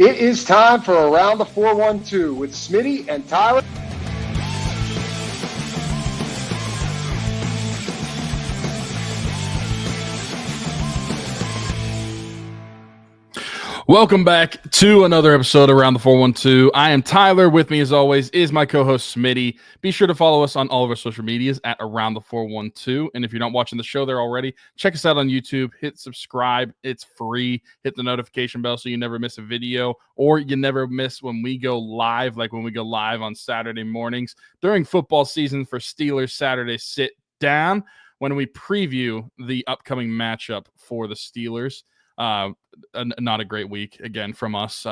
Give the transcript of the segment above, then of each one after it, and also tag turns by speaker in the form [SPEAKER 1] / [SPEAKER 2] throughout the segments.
[SPEAKER 1] It is time for Around the 412 with Smitty and Tyler.
[SPEAKER 2] Welcome back to another episode of Around the 412. I am Tyler. With me, as always, is my co-host Smitty. Be sure to follow us on all of our social medias at Around the 412. And if you're not watching the show there already, check us out on YouTube. Hit subscribe. It's free. Hit the notification bell so you never miss a video, or you never miss when we go live, like when we go live on Saturday mornings during football season for Steelers Saturday Sit Down, when we preview the upcoming matchup for the Steelers. Not a great week again from us.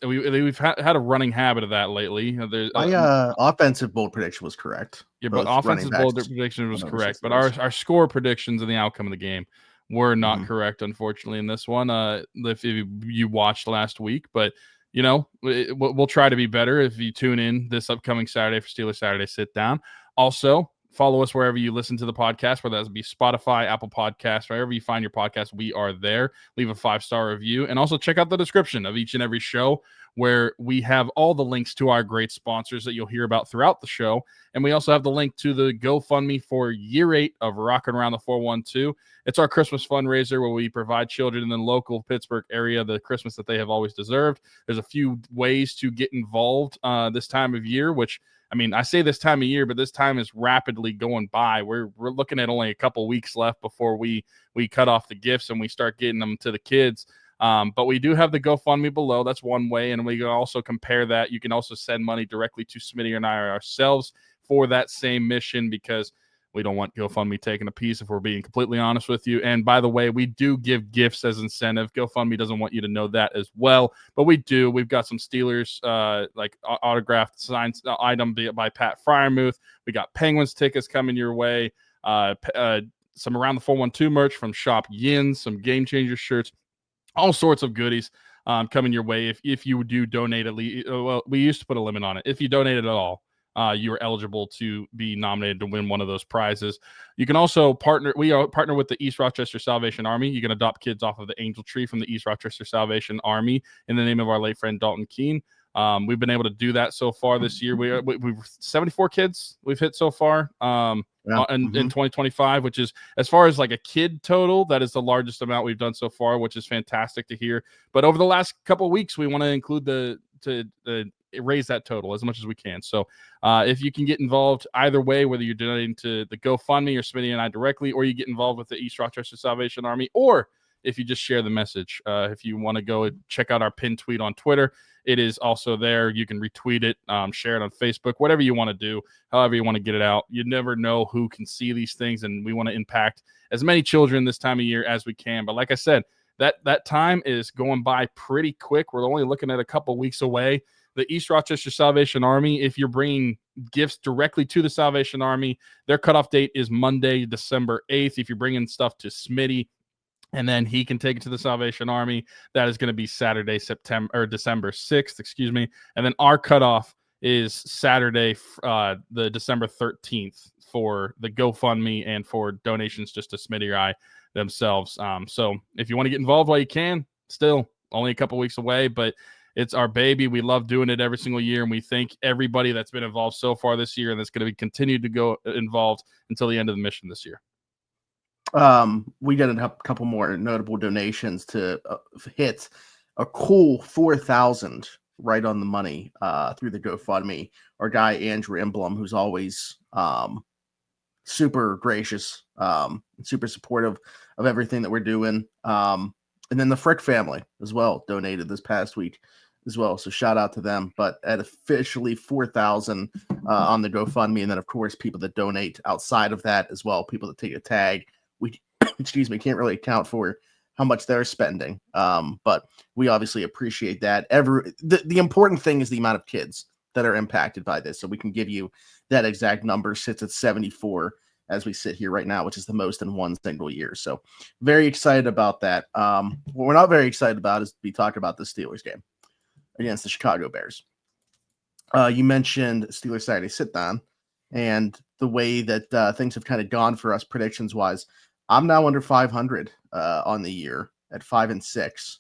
[SPEAKER 2] We've had a running habit of that lately.
[SPEAKER 3] My offensive bold prediction was correct.
[SPEAKER 2] Yeah, but offensive bold prediction was correct. But our score predictions and the outcome of the game were not correct, unfortunately, in this one. If you watched last week, but you know, we'll try to be better if you tune in this upcoming Saturday for Steelers Saturday Sit Down. Also, follow us wherever you listen to the podcast, whether that be Spotify, Apple Podcasts, wherever you find your podcast, we are there. Leave a 5-star review. And also check out the description of each and every show, where we have all the links to our great sponsors that you'll hear about throughout the show. And we also have the link to the GoFundMe for year 8 of Rockin' Around the 412. It's our Christmas fundraiser where we provide children in the local Pittsburgh area the Christmas that they have always deserved. There's a few ways to get involved this time of year, which, I mean, I say this time of year, but this time is rapidly going by. We're looking at only a couple weeks left before we cut off the gifts and we start getting them to the kids. But we do have the GoFundMe below. That's one way. And we can also compare that. You can also send money directly to Smitty and I ourselves for that same mission, because we don't want GoFundMe taking a piece, if we're being completely honest with you. And by the way, we do give gifts as incentive. GoFundMe doesn't want you to know that as well, but we do. We've got some Steelers like autographed signed item by Pat Fryermuth. We got Penguins tickets coming your way. Some Around the 412 merch from Shop Yin, some Game Changer shirts, all sorts of goodies coming your way. If you do donate at least, well, we used to put a limit on it. If you donate at all, you are eligible to be nominated to win one of those prizes. You can also partner with the East Rochester Salvation Army. You can adopt kids off of the Angel Tree from the East Rochester Salvation Army in the name of our late friend Dalton Keene. We've been able to do that so far this year. We've 74 kids we've hit so far in 2025, which is, as far as like a kid total, that is the largest amount we've done so far, which is fantastic to hear. But over the last couple of weeks, we want to include the raise that total as much as we can. So if you can get involved either way, whether you're donating to the GoFundMe or Smitty and I directly, or you get involved with the East Rochester Salvation Army, or if you just share the message, if you want to go check out our pinned tweet on Twitter, it is also there. You can retweet it, share it on Facebook, whatever you want to do, however you want to get it out. You never know who can see these things, and we want to impact as many children this time of year as we can. But like I said, that time is going by pretty quick. We're only looking at a couple weeks away. The East Rochester Salvation Army, if you're bringing gifts directly to the Salvation Army, their cutoff date is Monday, December 8th. If you're bringing stuff to Smitty, and then he can take it to the Salvation Army, that is going to be Saturday, December 6th, excuse me. And then our cutoff is Saturday, the December 13th, for the GoFundMe and for donations just to Smitty or I themselves. So if you want to get involved while you can, still only a couple weeks away, but it's our baby. We love doing it every single year, and we thank everybody that's been involved so far this year, and that's going to be continued to go involved until the end of the mission this year.
[SPEAKER 3] We got a couple more notable donations to hit a cool 4,000 right on the money through the GoFundMe. Our guy Andrew Emblem, who's always super gracious, super supportive of everything that we're doing. And then the Frick family as well donated this past week as well. So shout out to them. But at officially 4,000 on the GoFundMe, and then of course people that donate outside of that as well, people that take a tag. We can't really account for how much they're spending. But we obviously appreciate that. The important thing is the amount of kids that are impacted by this. So we can give you that exact number. Sits at 74 as we sit here right now, which is the most in one single year. So very excited about that. What we're not very excited about is we talk about the Steelers game against the Chicago Bears. You mentioned Steelers Saturday Sit Down and the way that things have kind of gone for us predictions wise. I'm now under 500 on the year at 5-6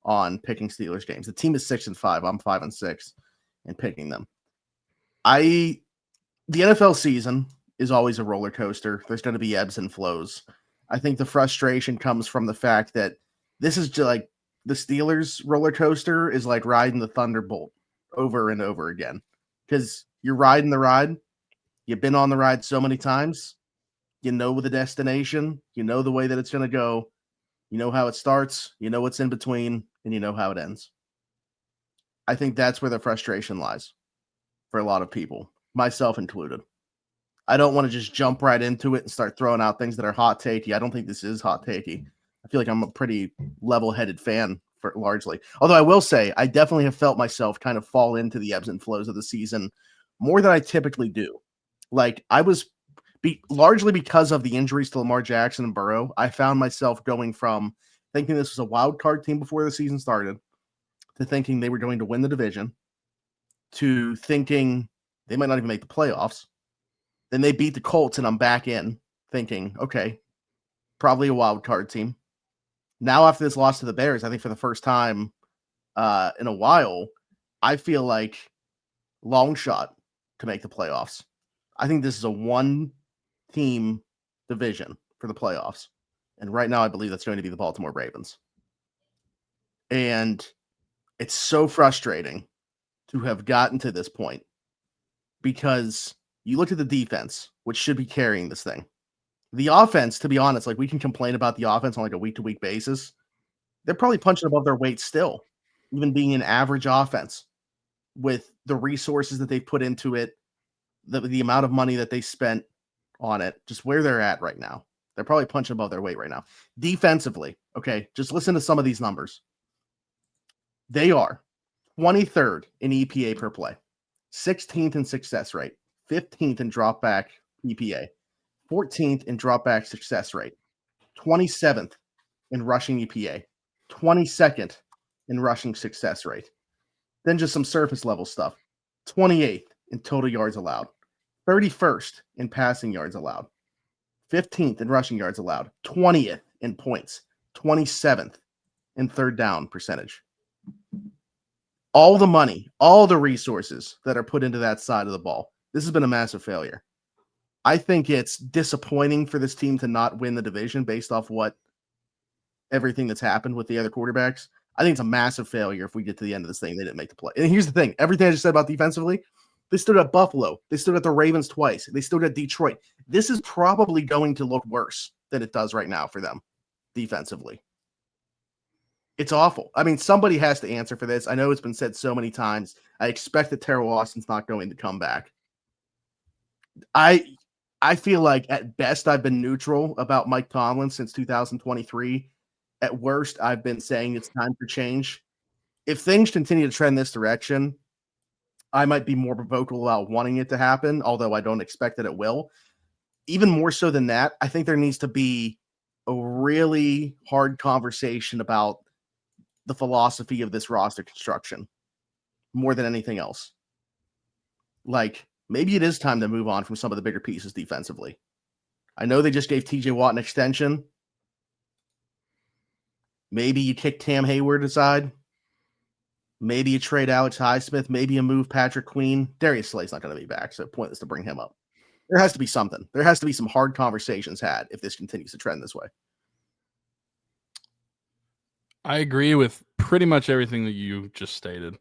[SPEAKER 3] on picking Steelers games. The team is 6-5. I'm 5-6 and picking them. The NFL season is always a roller coaster. There's going to be ebbs and flows. I think the frustration comes from the fact that this is just like the Steelers roller coaster is like riding the Thunderbolt over and over again, because you're riding the ride. You've been on the ride so many times. You know the destination. You know the way that it's going to go. You know how it starts. You know what's in between, and you know how it ends. I think that's where the frustration lies for a lot of people, myself included. I don't want to just jump right into it and start throwing out things that are hot takey. I don't think this is hot takey. I feel like I'm a pretty level-headed fan for largely. Although I will say, I definitely have felt myself kind of fall into the ebbs and flows of the season more than I typically do. Like, I was largely because of the injuries to Lamar Jackson and Burrow, I found myself going from thinking this was a wild card team before the season started to thinking they were going to win the division to thinking they might not even make the playoffs. Then they beat the Colts, and I'm back in thinking, okay, probably a wild card team. Now, after this loss to the Bears, I think for the first time in a while, I feel like long shot to make the playoffs. I think this is a one-team division for the playoffs. And right now, I believe that's going to be the Baltimore Ravens. And it's so frustrating to have gotten to this point because you look at the defense, which should be carrying this thing. The offense, to be honest, like we can complain about the offense on like a week-to-week basis. They're probably punching above their weight still, even being an average offense with the resources that they've put into it, the amount of money that they spent on it, just where they're at right now. They're probably punching above their weight right now. Defensively, okay, just listen to some of these numbers. They are 23rd in EPA per play, 16th in success rate, 15th in drop back EPA, 14th in drop back success rate, 27th in rushing EPA, 22nd in rushing success rate. Then just some surface level stuff. 28th in total yards allowed, 31st in passing yards allowed, 15th in rushing yards allowed, 20th in points, 27th in third down percentage. All the money, all the resources that are put into that side of the ball. This has been a massive failure. I think it's disappointing for this team to not win the division based off everything that's happened with the other quarterbacks. I think it's a massive failure if we get to the end of this thing, they didn't make the play. And here's the thing. Everything I just said about defensively, they stood at Buffalo. They stood at the Ravens twice. They stood at Detroit. This is probably going to look worse than it does right now for them defensively. It's awful. I mean, somebody has to answer for this. I know it's been said so many times. I expect that Terrell Austin's not going to come back. I feel like at best I've been neutral about Mike Tomlin since 2023. At worst, I've been saying it's time for change. If things continue to trend this direction, I might be more vocal about wanting it to happen, although I don't expect that it will. Even more so than that, I think there needs to be a really hard conversation about the philosophy of this roster construction more than anything else. Like, maybe it is time to move on from some of the bigger pieces defensively. I know they just gave TJ Watt an extension. Maybe you kick Cam Hayward aside. Maybe you trade Alex Highsmith. Maybe you move Patrick Queen. Darius Slay's not going to be back, so pointless to bring him up. There has to be something. There has to be some hard conversations had if this continues to trend this way.
[SPEAKER 2] I agree with pretty much everything that you just stated.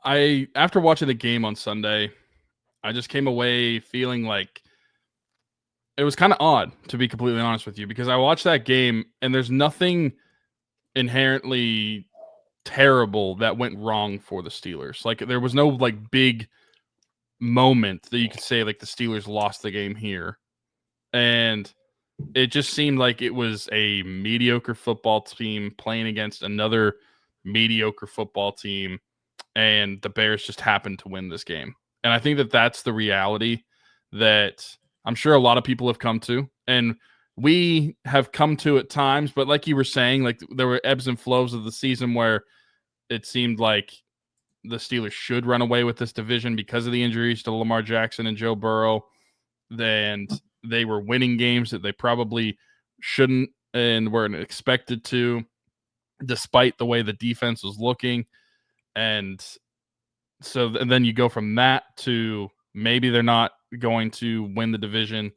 [SPEAKER 2] After watching the game on Sunday, I just came away feeling like it was kind of odd, to be completely honest with you, because I watched that game and there's nothing inherently terrible that went wrong for the Steelers. Like, there was no like big moment that you could say like the Steelers lost the game here. And it just seemed like it was a mediocre football team playing against another mediocre football team, and the Bears just happened to win this game. And I think that that's the reality that I'm sure a lot of people have come to, and we have come to at times. But like you were saying, like there were ebbs and flows of the season where it seemed like the Steelers should run away with this division because of the injuries to Lamar Jackson and Joe Burrow. And they were winning games that they probably shouldn't and weren't expected to. despite the way the defense was looking. And then you go from that to maybe they're not going to win the division,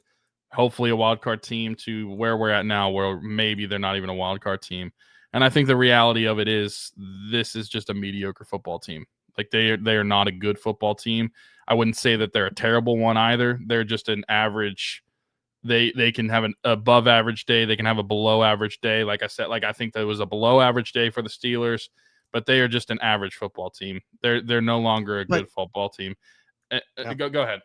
[SPEAKER 2] hopefully a wild card team, to where we're at now, where maybe they're not even a wild card team. And I think the reality of it is this is just a mediocre football team. Like they are not a good football team. I wouldn't say that they're a terrible one either. They're just an average. They can have an above average day. They can have a below average day. Like I said, I think that was a below average day for the Steelers, but they are just an average football team. They're no longer a good football team.
[SPEAKER 3] Yeah.
[SPEAKER 2] Go ahead.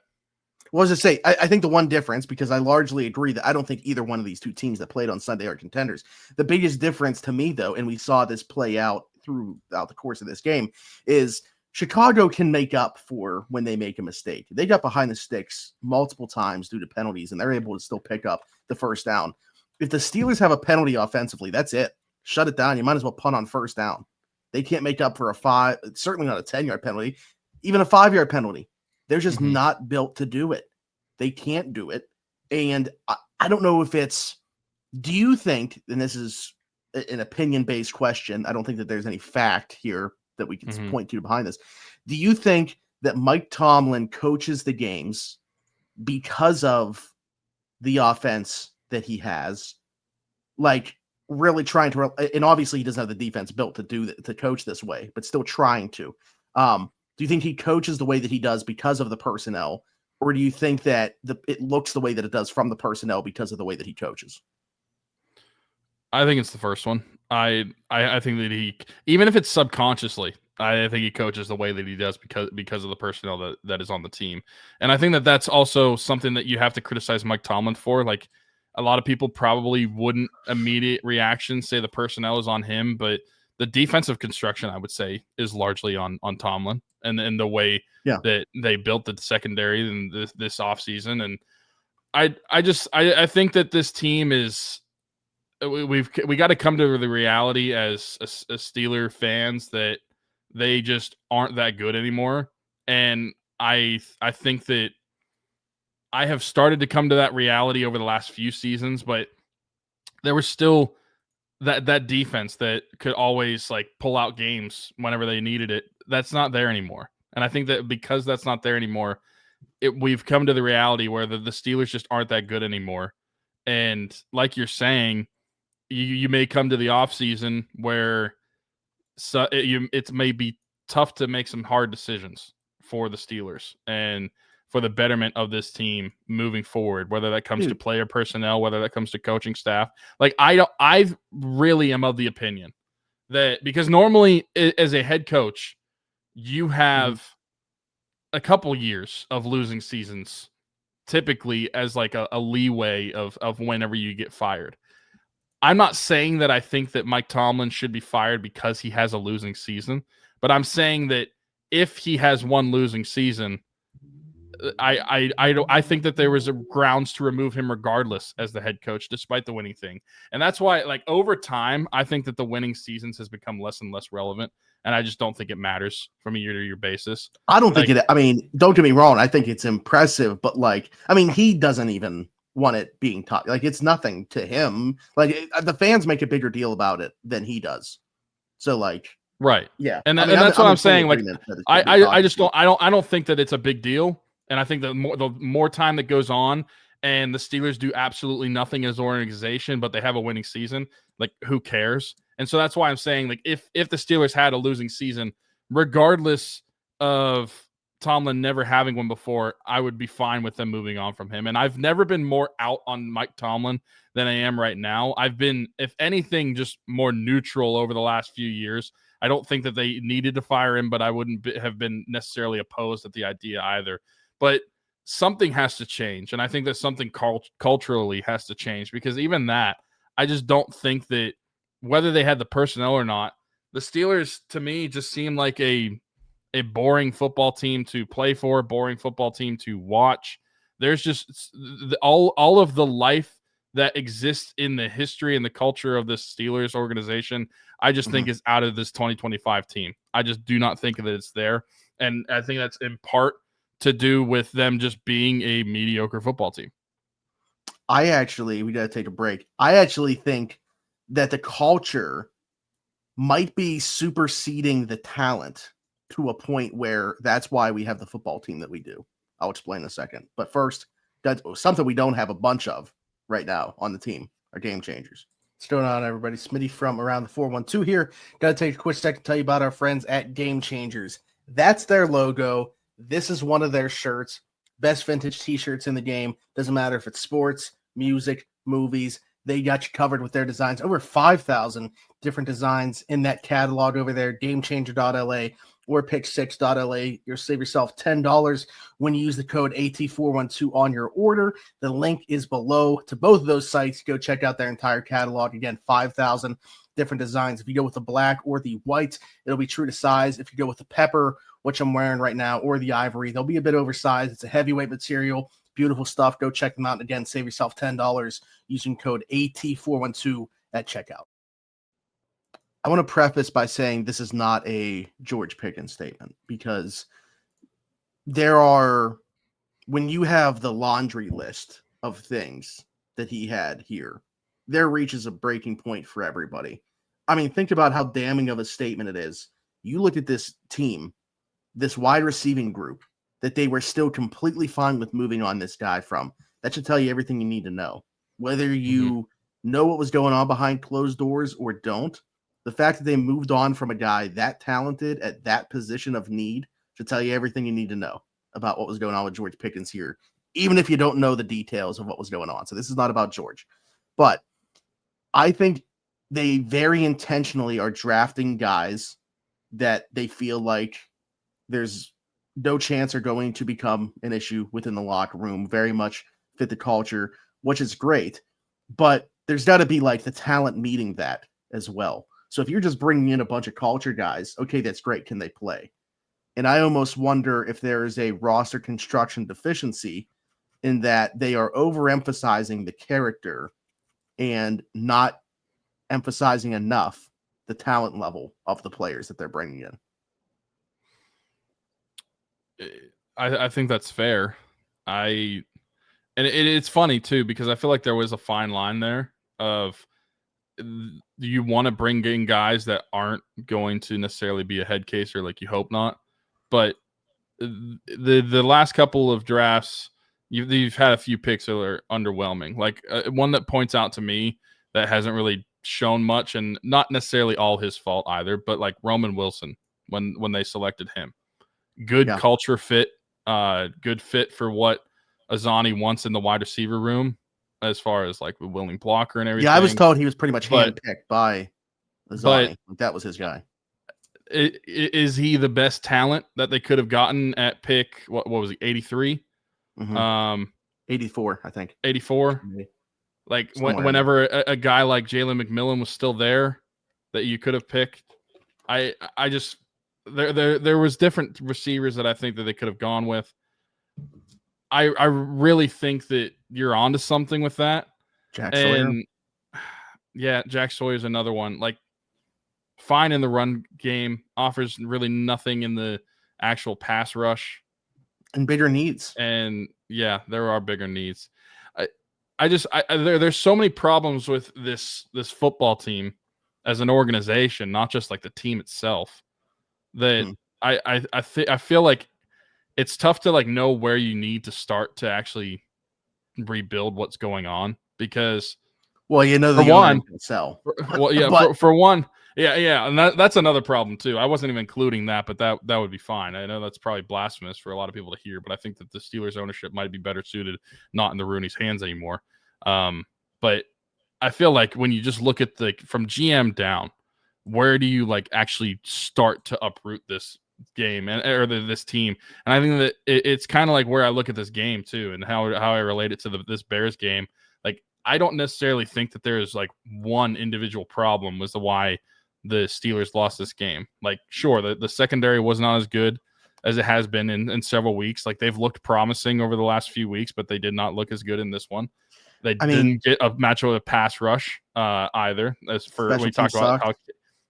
[SPEAKER 3] What was I say? I think the one difference, because I largely agree that I don't think either one of these two teams that played on Sunday are contenders. The biggest difference to me, though, and we saw this play out throughout the course of this game, is Chicago can make up for when they make a mistake. They got behind the sticks multiple times due to penalties, and they're able to still pick up the first down. If the Steelers have a penalty offensively, that's it. Shut it down. You might as well punt on first down. They can't make up for certainly not a 10-yard penalty, even a 5-yard penalty. They're just not built to do it. They can't do it. And I don't know if do you think, and this is an opinion-based question, I don't think that there's any fact here that we can point to behind this. Do you think that Mike Tomlin coaches the games because of the offense that he has, like really trying to, and obviously he doesn't have the defense built to coach this way, but still trying to, do you think he coaches the way that he does because of the personnel, or do you think that it looks the way that it does from the personnel because of the way that he coaches?
[SPEAKER 2] I think it's the first one. I think that he, even if it's subconsciously, I think he coaches the way that he does because of the personnel that is on the team. And I think that that's also something that you have to criticize Mike Tomlin for. Like, a lot of people probably wouldn't immediate reaction say the personnel is on him, but the defensive construction, I would say, is largely on Tomlin and the way that they built the secondary in this offseason. And I think that this team is, we got to come to the reality as Steeler fans that they just aren't that good anymore. And I think that I have started to come to that reality over the last few seasons, but there was still that defense that could always like pull out games whenever they needed it. That's not there anymore. And I think that because that's not there anymore, we've come to the reality where the Steelers just aren't that good anymore. And like you're saying, you may come to the offseason where it may be tough to make some hard decisions for the Steelers and for the betterment of this team moving forward, whether that comes to player personnel, whether that comes to coaching staff. Like I really am of the opinion that, because normally as a head coach, you have a couple years of losing seasons, typically as like a leeway of whenever you get fired. I'm not saying that I think that Mike Tomlin should be fired because he has a losing season, but I'm saying that if he has one losing season, I think that there was a grounds to remove him regardless as the head coach, despite the winning thing. And that's why, like, over time, I think that the winning seasons has become less and less relevant. And I just don't think it matters from a year-to-year basis.
[SPEAKER 3] I don't think I mean, don't get me wrong. I think it's impressive, but he doesn't even want it being taught. Like, it's nothing to him. Like, the fans make a bigger deal about it than he does. So,
[SPEAKER 2] right.
[SPEAKER 3] Yeah.
[SPEAKER 2] And that's what I'm saying. Like, I don't think that it's a big deal. And I think the more time that goes on and the Steelers do absolutely nothing as an organization, but they have a winning season, like, who cares? And so that's why I'm saying, like, if the Steelers had a losing season, regardless of Tomlin never having one before, I would be fine with them moving on from him. And I've never been more out on Mike Tomlin than I am right now. I've been, if anything, just more neutral over the last few years. I don't think that they needed to fire him, but I wouldn't have been necessarily opposed at the idea either. But something has to change. And I think that something culturally has to change, because even that, I just don't think that whether they had the personnel or not, the Steelers, to me, just seem like a boring football team to play for, boring football team to watch. There's just all of the life that exists in the history and the culture of this Steelers organization, I just think is out of this 2025 team. I just do not think that it's there. And I think that's in part to do with them just being a mediocre football team.
[SPEAKER 3] We got to take a break. I actually think that the culture might be superseding the talent to a point where that's why we have the football team that we do. I'll explain in a second. But first, that's something we don't have a bunch of right now on the team are game changers. What's going on, everybody? Smitty from Around the 412 here. Got to take a quick second to tell you about our friends at Game Changers. That's their logo. This is one of their shirts. Best vintage t-shirts in the game. Doesn't matter if it's sports, music, movies. They got you covered with their designs. Over 5,000 different designs in that catalog over there. GameChanger.la or Pick6.la. You'll save yourself $10 when you use the code AT412 on your order. The link is below to both of those sites. Go check out their entire catalog. Again, 5,000 different designs. If you go with the black or the white, it'll be true to size. If you go with the pepper, which I'm wearing right now, or the ivory, they'll be a bit oversized. It's a heavyweight material. Beautiful stuff. Go check them out. Again, save yourself $10 using code AT412 at checkout. I want to preface by saying this is not a George Pickens statement, because when you have the laundry list of things that he had here, there reaches a breaking point for everybody. I mean, think about how damning of a statement it is. You look at this team, this wide receiving group, that they were still completely fine with moving on this guy from. That should tell you everything you need to know. Whether you know what was going on behind closed doors or don't, the fact that they moved on from a guy that talented at that position of need should tell you everything you need to know about what was going on with George Pickens here, even if you don't know the details of what was going on. So this is not about George. But I think they very intentionally are drafting guys that they feel like there's no chance are going to become an issue within the locker room, very much fit the culture, which is great. But there's got to be like the talent meeting that as well. So if you're just bringing in a bunch of culture guys, okay, that's great. Can they play? And I almost wonder if there is a roster construction deficiency in that they are overemphasizing the character and not emphasizing enough the talent level of the players that they're bringing in.
[SPEAKER 2] I think that's fair. It's funny too, because I feel like there was a fine line there of, you want to bring in guys that aren't going to necessarily be a head case, or like you hope not. But the last couple of drafts, you've had a few picks that are underwhelming. Like one that points out to me that hasn't really shown much, and not necessarily all his fault either, but like Roman Wilson, when they selected him, good culture fit, good fit for what Azani wants in the wide receiver room, as far as like the willing blocker and everything.
[SPEAKER 3] Yeah, I was told he was pretty much handpicked by Azani. That was his guy.
[SPEAKER 2] Is he the best talent that they could have gotten at pick? What was he? 83?
[SPEAKER 3] 84, I think.
[SPEAKER 2] 84. Like whenever a guy like Jalen McMillan was still there, that you could have picked. I just there was different receivers that I think that they could have gone with. I really think that you're onto something with that.
[SPEAKER 3] Jack Sawyer.
[SPEAKER 2] Yeah, Jack Sawyer's another one. Like, fine in the run game, offers really nothing in the actual pass rush.
[SPEAKER 3] And bigger needs.
[SPEAKER 2] And yeah, there are bigger needs. There's so many problems with this football team as an organization, not just like the team itself, that I feel like it's tough to like know where you need to start to actually rebuild what's going on, because
[SPEAKER 3] the one can sell.
[SPEAKER 2] For one, and that's another problem too. I wasn't even including that, but that would be fine. I know that's probably blasphemous for a lot of people to hear, but I think that the Steelers ownership might be better suited not in the Rooney's hands anymore. But I feel like when you just look at from GM down, where do you like actually start to uproot this game or this team? And I think that it's kind of like where I look at this game too, and how I relate it to this Bears game. Like, I don't necessarily think that there's like one individual problem was why the Steelers lost this game. Like, sure, the secondary was not as good as it has been in several weeks. Like, they've looked promising over the last few weeks, but they did not look as good in this one. They didn't get a match with a pass rush either. As for when we talk about how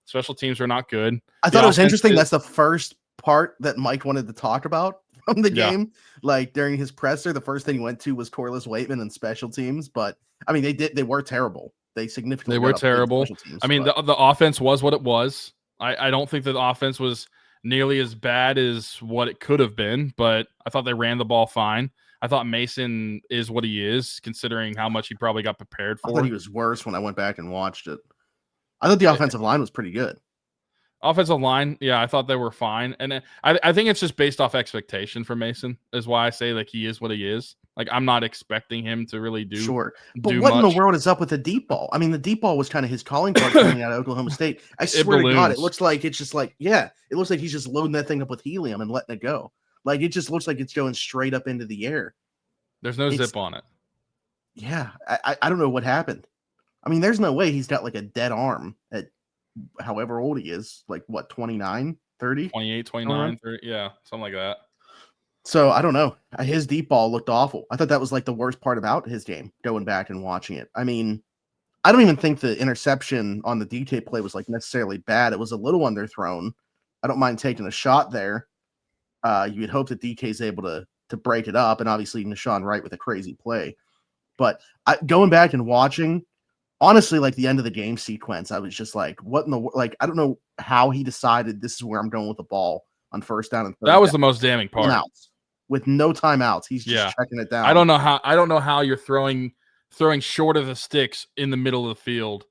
[SPEAKER 2] special teams are not good.
[SPEAKER 3] I thought it was interesting. That's the first part that Mike wanted to talk about from the game. Like, during his presser, the first thing he went to was Corliss Waitman and special teams. But I mean, they were terrible. They significantly
[SPEAKER 2] They were terrible.
[SPEAKER 3] Teams,
[SPEAKER 2] I mean, the offense was what it was. I don't think that the offense was nearly as bad as what it could have been, but I thought they ran the ball fine. I thought Mason is what he is, considering how much he probably got prepared for.
[SPEAKER 3] I thought he was worse when I went back and watched it. I thought the offensive line was pretty good.
[SPEAKER 2] Offensive line, yeah, I thought they were fine. And I think it's just based off expectation for Mason, is why I say like he is what he is. Like, I'm not expecting him to really do.
[SPEAKER 3] Sure. But what in the world is up with the deep ball? I mean, the deep ball was kind of his calling card coming out of Oklahoma State. I swear to God, it looks like it's just like, it looks like he's just loading that thing up with helium and letting it go. Like, it just looks like it's going straight up into the air.
[SPEAKER 2] There's no zip on it.
[SPEAKER 3] Yeah. I don't know what happened. I mean, there's no way he's got like a dead arm at however old he is. Like, what, 29, 30?
[SPEAKER 2] 28, 29, 30. Yeah, something like that.
[SPEAKER 3] So I don't know. His deep ball looked awful. I thought that was like the worst part about his game, going back and watching it. I mean, I don't even think the interception on the DK play was like necessarily bad. It was a little underthrown. I don't mind taking a shot there. You would hope that DK is able to break it up, and obviously Nashawn Wright with a crazy play. But going back and watching, honestly, like the end of the game sequence, I was just like, what in the like? I don't know how he decided this is where I'm going with the ball on first down and third.
[SPEAKER 2] That was the most damning part.
[SPEAKER 3] With no timeouts, he's just checking it down.
[SPEAKER 2] I don't know how you're throwing short of the sticks in the middle of the field.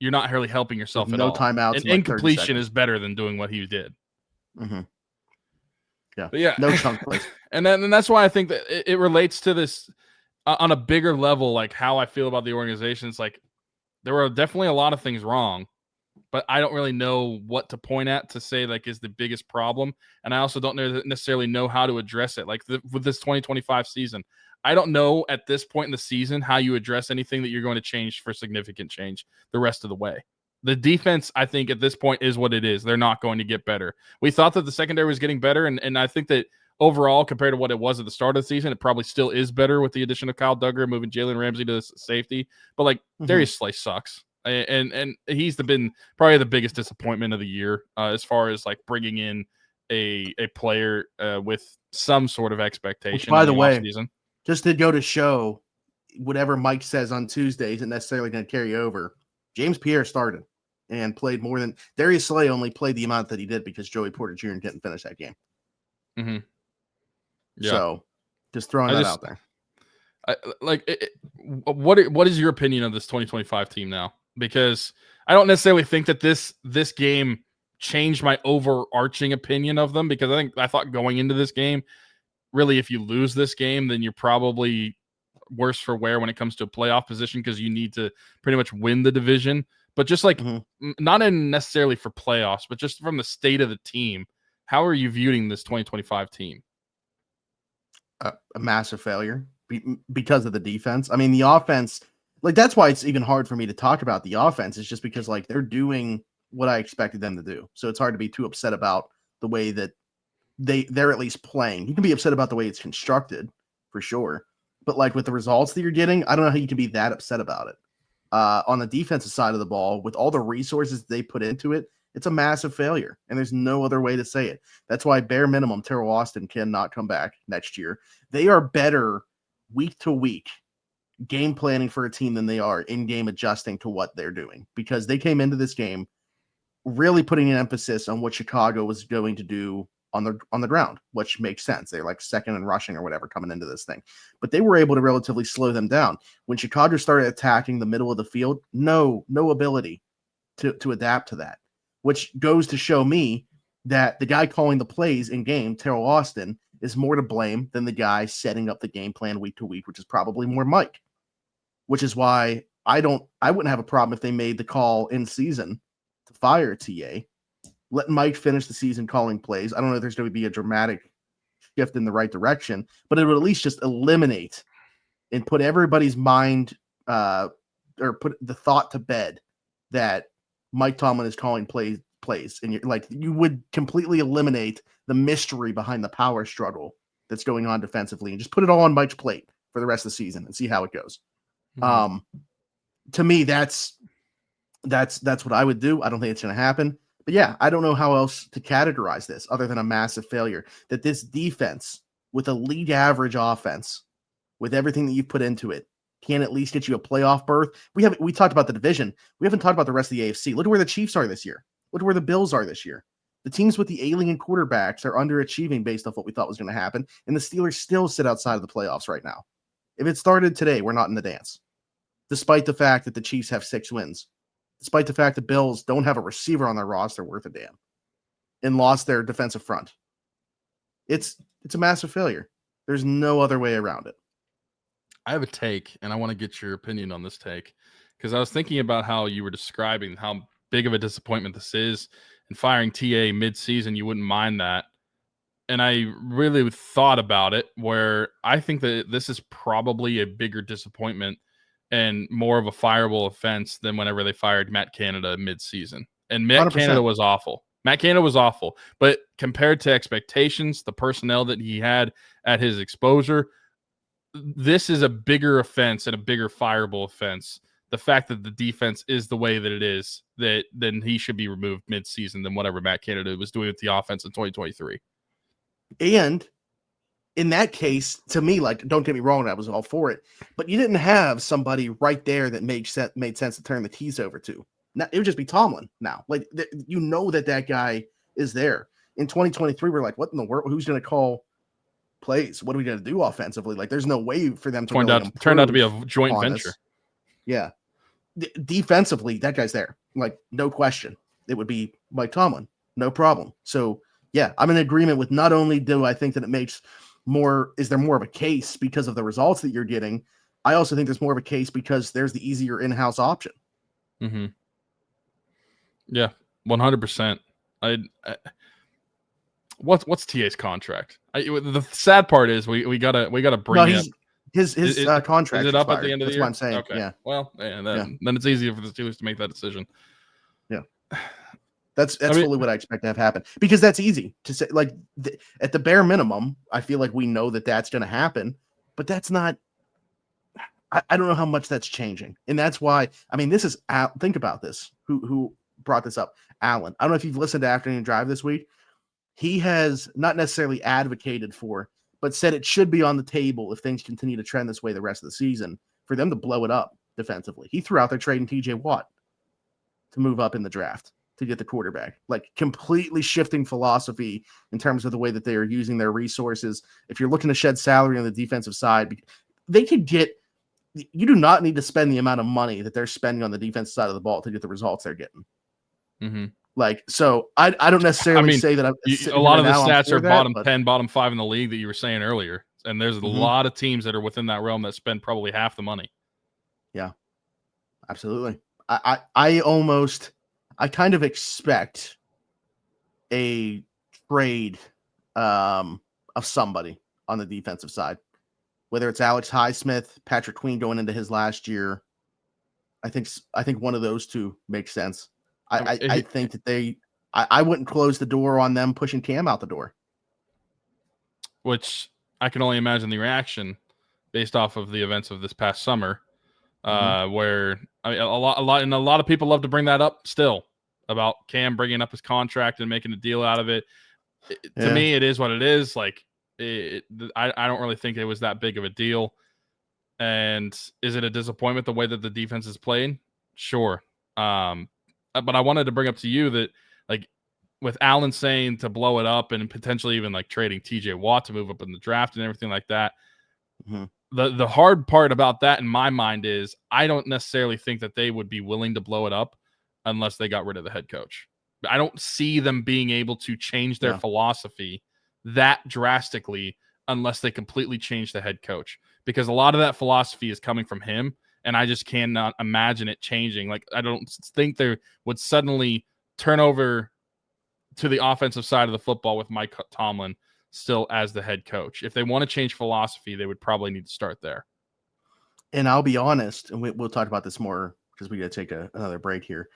[SPEAKER 2] You're not really helping yourself at all.
[SPEAKER 3] No timeouts.
[SPEAKER 2] And incompletion is better than doing what he did.
[SPEAKER 3] Mm-hmm. Yeah.
[SPEAKER 2] But yeah.
[SPEAKER 3] No chunk plays.
[SPEAKER 2] and that's why I think that it relates to this on a bigger level, like how I feel about the organization. It's like there were definitely a lot of things wrong, but I don't really know what to point at to say like is the biggest problem. And I also don't necessarily know how to address it. Like with this 2025 season, I don't know at this point in the season how you address anything that you're going to change for significant change the rest of the way. The defense, I think at this point is what it is. They're not going to get better. We thought that the secondary was getting better. And I think that overall, compared to what it was at the start of the season, it probably still is better with the addition of Kyle Duggar, moving Jalen Ramsey to safety. But like Darius Slay sucks. And he's been probably the biggest disappointment of the year as far as like bringing in a player with some sort of expectation.
[SPEAKER 3] Which, by the way, just to go to show whatever Mike says on Tuesday isn't necessarily going to carry over. James Pierre started and played more than Darius Slay only played the amount that he did because Joey Porter Jr. didn't finish that game.
[SPEAKER 2] Mm-hmm. Yeah.
[SPEAKER 3] So just throwing that out there.
[SPEAKER 2] What is your opinion of this 2025 team now? Because I don't necessarily think that this game changed my overarching opinion of them, because I thought going into this game, really, if you lose this game, then you're probably worse for wear when it comes to a playoff position, because you need to pretty much win the division. But just like not necessarily for playoffs, but just from the state of the team, how are you viewing this 2025 team?
[SPEAKER 3] A massive failure because of the defense. I mean, the offense, like that's why it's even hard for me to talk about the offense. It's just because like they're doing what I expected them to do. So it's hard to be too upset about the way that they're at least playing. You can be upset about the way it's constructed for sure. But like with the results that you're getting, I don't know how you can be that upset about it. On the defensive side of the ball, with all the resources they put into it, it's a massive failure. And there's no other way to say it. That's why bare minimum, Terrell Austin cannot come back next year. They are better week to week game planning for a team than they are in-game adjusting to what they're doing, because they came into this game really putting an emphasis on what Chicago was going to do on the ground, which makes sense. They're like second in rushing or whatever coming into this thing, but they were able to relatively slow them down. When Chicago started attacking the middle of the field, no ability to adapt to that, which goes to show me that the guy calling the plays in game, Terrell Austin, is more to blame than the guy setting up the game plan week to week, which is probably more Mike, which is why I wouldn't have a problem if they made the call in season to fire TA. Let Mike finish the season calling plays. I don't know if there's going to be a dramatic shift in the right direction, but it would at least just eliminate and put everybody's mind or put the thought to bed that Mike Tomlin is calling plays. And you would completely eliminate the mystery behind the power struggle that's going on defensively and just put it all on Mike's plate for the rest of the season and see how it goes. Mm-hmm. To me, that's what I would do. I don't think it's going to happen. But yeah, I don't know how else to categorize this other than a massive failure. That this defense with a league average offense, with everything that you've put into it, can at least get you a playoff berth. We talked about the division. We haven't talked about the rest of the AFC. Look at where the Chiefs are this year. Look at where the Bills are this year. The teams with the alien quarterbacks are underachieving based off what we thought was going to happen, and the Steelers still sit outside of the playoffs right now. If it started today, we're not in the dance, despite the fact that the Chiefs have 6 wins, despite the fact the Bills don't have a receiver on their roster worth a damn, and lost their defensive front. It's a massive failure. There's no other way around it.
[SPEAKER 2] I have a take, and I want to get your opinion on this take, because I was thinking about how you were describing how big of a disappointment this is, and firing TA mid-season, you wouldn't mind that. And I really thought about it, where I think that this is probably a bigger disappointment and more of a fireable offense than whenever they fired Matt Canada mid-season. And Matt
[SPEAKER 3] 100%.
[SPEAKER 2] Canada was awful. Matt Canada was awful. But compared to expectations, the personnel that he had at his exposure, this is a bigger offense and a bigger fireable offense. The fact that the defense is the way that it is, that then he should be removed mid-season than whatever Matt Canada was doing with the offense in 2023.
[SPEAKER 3] And in that case, to me, like, don't get me wrong, I was all for it, but you didn't have somebody right there that made sense to turn the keys over to. Now, it would just be Tomlin now. Like, you know that guy is there. In 2023, we're like, what in the world? Who's going to call plays? What are we going to do offensively? Like, there's no way for them to
[SPEAKER 2] turned out to be a joint venture.
[SPEAKER 3] Yeah. Defensively, that guy's there. Like, no question. It would be Mike Tomlin. No problem. So, yeah, I'm in agreement with, not only do I think that it makes is there more of a case because of the results that you're getting, I also think there's more of a case because there's the easier in-house option.
[SPEAKER 2] Mm-hmm. Yeah, 100%. What's TA's contract? The sad part is we gotta bring up
[SPEAKER 3] his contract.
[SPEAKER 2] Is it up
[SPEAKER 3] expired.
[SPEAKER 2] at the end of the
[SPEAKER 3] That's
[SPEAKER 2] year?
[SPEAKER 3] what I'm saying.
[SPEAKER 2] Okay.
[SPEAKER 3] Yeah.
[SPEAKER 2] Well, then it's easier for the Steelers to make that decision.
[SPEAKER 3] Yeah. That's fully what I expect to have happen, because that's easy to say. Like, at the bare minimum, I feel like we know that that's going to happen, but that's not. I don't know how much that's changing, and that's why. I mean, this is think about this. Who brought this up? Alan. I don't know if you've listened to Afternoon Drive this week. He has not necessarily advocated for, but said it should be on the table if things continue to trend this way the rest of the season for them to blow it up defensively. He threw out their trade in TJ Watt to move up in the draft to get the quarterback, like completely shifting philosophy in terms of the way that they are using their resources. If you're looking to shed salary on the defensive side, they could get, you do not need to spend the amount of money that they're spending on the defensive side of the ball to get the results they're getting.
[SPEAKER 2] Mm-hmm.
[SPEAKER 3] Like, so I don't necessarily say that
[SPEAKER 2] a lot of the stats are bottom 10, bottom 5 in the league that you were saying earlier. And there's a lot of teams that are within that realm that spend probably half the money.
[SPEAKER 3] Yeah, absolutely. I kind of expect a trade of somebody on the defensive side, whether it's Alex Highsmith, Patrick Queen going into his last year. I think one of those two makes sense. I think that I wouldn't close the door on them pushing Cam out the door.
[SPEAKER 2] Which I can only imagine the reaction based off of the events of this past summer. Where I mean, a lot of people love to bring that up still about Cam bringing up his contract and making a deal out of it. To me, it is what it is. Like, I don't really think it was that big of a deal. And is it a disappointment the way that the defense is playing? Sure. But I wanted to bring up to you that, like, with Allen saying to blow it up and potentially even like trading TJ Watt to move up in the draft and everything like that. The hard part about that in my mind is I don't necessarily think that they would be willing to blow it up unless they got rid of the head coach. I don't see them being able to change their philosophy that drastically unless they completely change the head coach, because a lot of that philosophy is coming from him. And I just cannot imagine it changing. Like, I don't think they would suddenly turn over to the offensive side of the football with Mike Tomlin still as the head coach. If they want to change philosophy, they would probably need to start there.
[SPEAKER 3] And I'll be honest, and we'll talk about this more because we got to take another break here.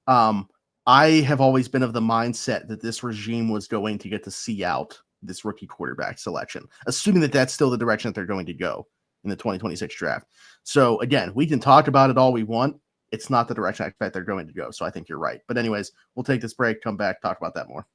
[SPEAKER 3] I have always been of the mindset that this regime was going to get to see out this rookie quarterback selection, assuming that that's still the direction that they're going to go in the 2026 draft. So again, we can talk about it all we want. It's not the direction I expect they're going to go. So I think you're right. But anyways, we'll take this break, come back, talk about that more.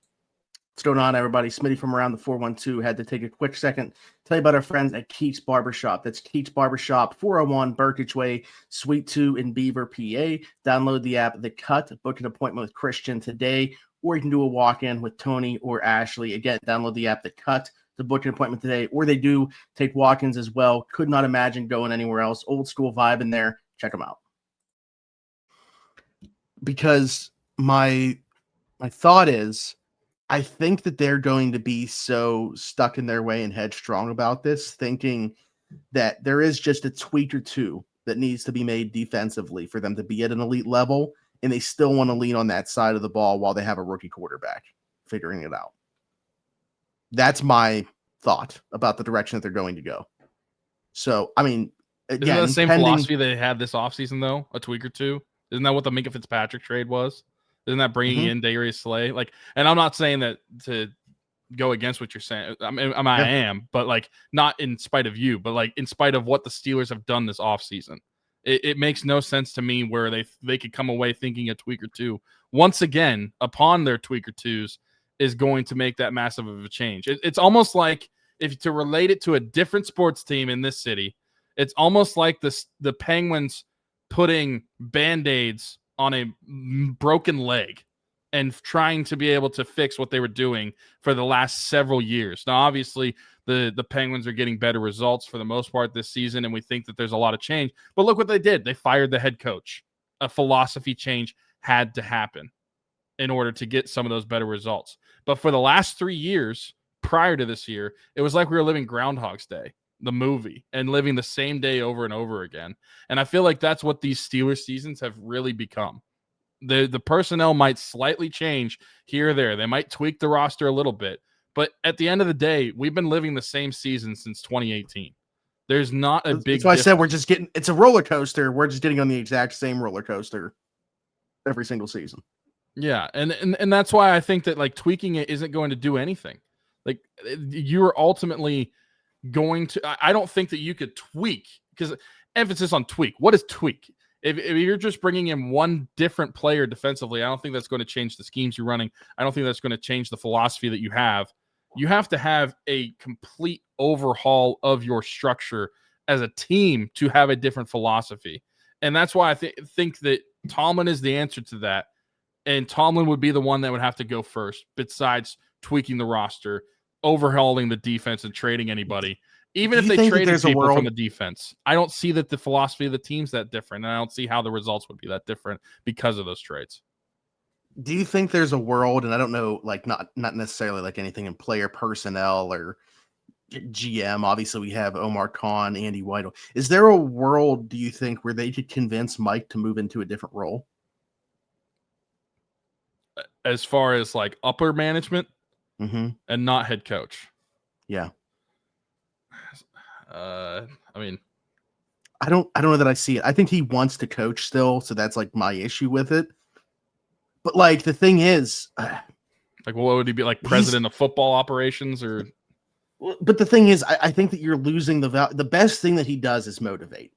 [SPEAKER 3] What's going on, everybody? Smitty from around the 412 had to take a quick second to tell you about our friends at Keek's Barbershop. That's Keek's Barbershop, 401 Burkage Way, Suite 2 in Beaver, PA. Download the app, The Cut, book an appointment with Christian today, or you can do a walk-in with Tony or Ashley. Again, download the app, The Cut, to book an appointment today, or they do take walk-ins as well. Could not imagine going anywhere else. Old school vibe in there. Check them out. Because my thought is, I think that they're going to be so stuck in their way and headstrong about this, thinking that there is just a tweak or two that needs to be made defensively for them to be at an elite level, and they still want to lean on that side of the ball while they have a rookie quarterback figuring it out. That's my thought about the direction that they're going to go. So, I mean, again,
[SPEAKER 2] isn't that the same philosophy they had this offseason, though? A tweak or two? Isn't that what the Minka Fitzpatrick trade was? Isn't that bringing in Darius Slay? Like, and I'm not saying that to go against what you're saying. I am, but like not in spite of you, but like in spite of what the Steelers have done this offseason. It makes no sense to me where they could come away thinking a tweak or two once again upon their tweak or twos is going to make that massive of a change. It's almost like, if to relate it to a different sports team in this city, it's almost like the Penguins putting Band-Aids on a broken leg and trying to be able to fix what they were doing for the last several years. Now, obviously, the Penguins are getting better results for the most part this season, and we think that there's a lot of change. But look what they did. They fired the head coach. A philosophy change had to happen in order to get some of those better results. But for the last 3 years prior to this year, it was like we were living Groundhog's Day, the movie, and living the same day over and over again. And I feel like that's what these Steelers seasons have really become. The personnel might slightly change here or there. They might tweak the roster a little bit. But at the end of the day, we've been living the same season since 2018. There's not a big...
[SPEAKER 3] That's why I said we're just getting... It's a roller coaster. We're just getting on the exact same roller coaster every single season.
[SPEAKER 2] Yeah, and that's why I think that like tweaking it isn't going to do anything. Like, you're ultimately going to... I don't think that you could tweak, because emphasis on tweak. What is tweak? If you're just bringing in one different player defensively, I don't think that's going to change the schemes you're running. I don't think that's going to change the philosophy that you have. You have to have a complete overhaul of your structure as a team to have a different philosophy. And that's why I think that Tomlin is the answer to that. And Tomlin would be the one that would have to go first, besides tweaking the roster, overhauling the defense, and trading anybody. Even if they traded people from the defense, I don't see that the philosophy of the team's that different, and I don't see how the results would be that different because of those trades.
[SPEAKER 3] Do you think there's a world, and I don't know, like not necessarily like anything in player personnel or GM, obviously we have Omar Khan, Andy Weidel. Is there a world, do you think, where they could convince Mike to move into a different role?
[SPEAKER 2] As far as like upper management and not head coach.
[SPEAKER 3] Yeah.
[SPEAKER 2] I mean,
[SPEAKER 3] I don't know that I see it. I think he wants to coach still, so that's like my issue with it. But like the thing is,
[SPEAKER 2] like, what would he be, like president of football operations or?
[SPEAKER 3] But the thing is, I think that you're losing the best thing that he does is motivate.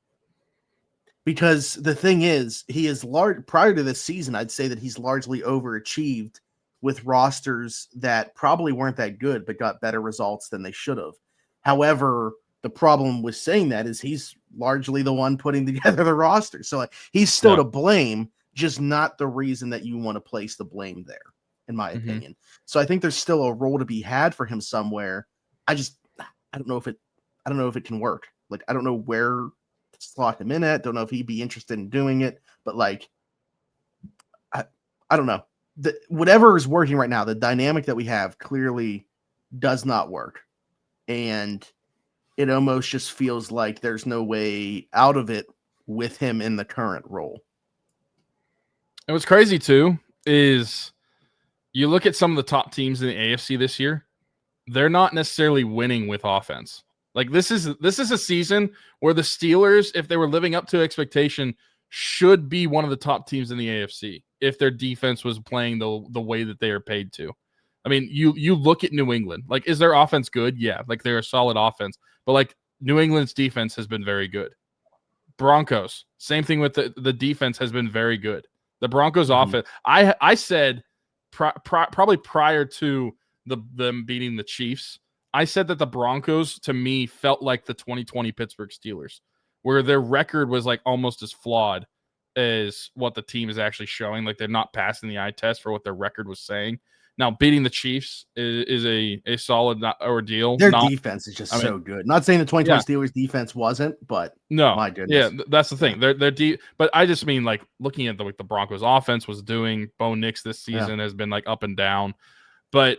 [SPEAKER 3] Because the thing is, he is prior to this season, I'd say that he's largely overachieved with rosters that probably weren't that good, but got better results than they should have. However, the problem with saying that is he's largely the one putting together the roster. So like, he's still to blame, just not the reason that you want to place the blame there, in my opinion. So I think there's still a role to be had for him somewhere. I don't know if it can work. Like, I don't know where to slot him in at. Don't know if he'd be interested in doing it, but like, I don't know. Whatever is working right now, the dynamic that we have clearly does not work. And it almost just feels like there's no way out of it with him in the current role.
[SPEAKER 2] And what's crazy too is you look at some of the top teams in the AFC this year, they're not necessarily winning with offense. Like this is a season where the Steelers, if they were living up to expectation, should be one of the top teams in the AFC if their defense was playing the way that they are paid to. I mean, you look at New England. Like, is their offense good? Yeah, like they're a solid offense. But like New England's defense has been very good. Broncos, same thing with the defense has been very good. The Broncos offense, I said probably prior to them beating the Chiefs. I said that the Broncos, to me, felt like the 2020 Pittsburgh Steelers, where their record was like almost as flawed as what the team is actually showing. Like they're not passing the eye test for what their record was saying. Now, beating the Chiefs is a solid ordeal.
[SPEAKER 3] Their defense is just so good. Not saying the 2020 Steelers defense wasn't, but
[SPEAKER 2] no,
[SPEAKER 3] my goodness.
[SPEAKER 2] Yeah, that's the thing. They're deep, but I just mean like looking at the Broncos offense was doing. Bo Nix this season has been like up and down, but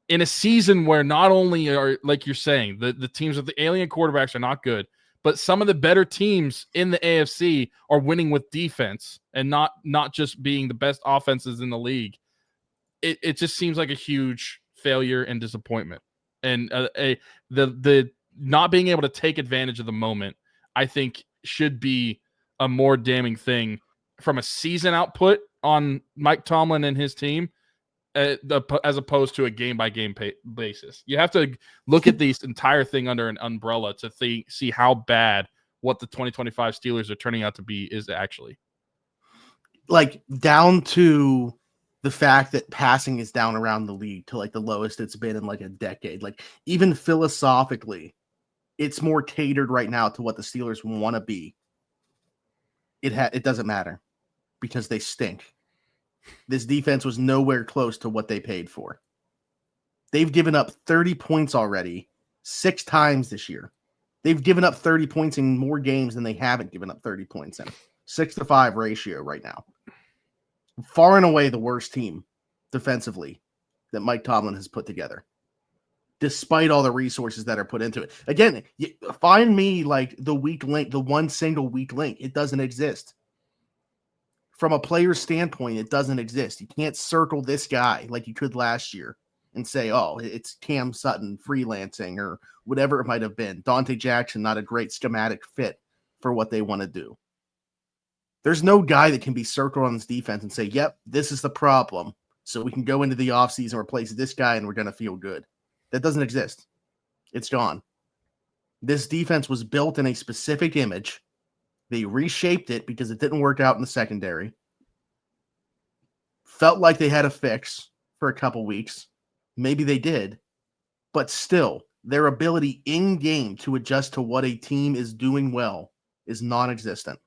[SPEAKER 2] in a season where not only are, like you're saying, the teams with the alien quarterbacks are not good, but some of the better teams in the AFC are winning with defense and not just being the best offenses in the league. It just seems like a huge failure and disappointment. And the not being able to take advantage of the moment, I think, should be a more damning thing from a season output on Mike Tomlin and his team, as opposed to a game-by-game basis. You have to look at this entire thing under an umbrella to see how bad what the 2025 Steelers are turning out to be is actually.
[SPEAKER 3] Like, down to the fact that passing is down around the league to, like, the lowest it's been in, like, a decade. Like, even philosophically, it's more catered right now to what the Steelers want to be. It doesn't matter because they stink. This defense was nowhere close to what they paid for. They've given up 30 points already 6 times this year. They've given up 30 points in more games than they haven't given up 30 points in. 6-5 ratio right now. Far and away the worst team defensively that Mike Tomlin has put together, despite all the resources that are put into it. Again, find me like the weak link, the one single weak link. It doesn't exist. From a player's standpoint, it doesn't exist. You can't circle this guy like you could last year and say, oh, it's Cam Sutton freelancing or whatever it might have been. Dante Jackson, not a great schematic fit for what they want to do. There's no guy that can be circled on this defense and say, yep, this is the problem. So we can go into the offseason and replace this guy and we're going to feel good. That doesn't exist. It's gone. This defense was built in a specific image. They reshaped it because it didn't work out in the secondary. Felt like they had a fix for a couple weeks. Maybe they did. But still, their ability in-game to adjust to what a team is doing well is non-existent.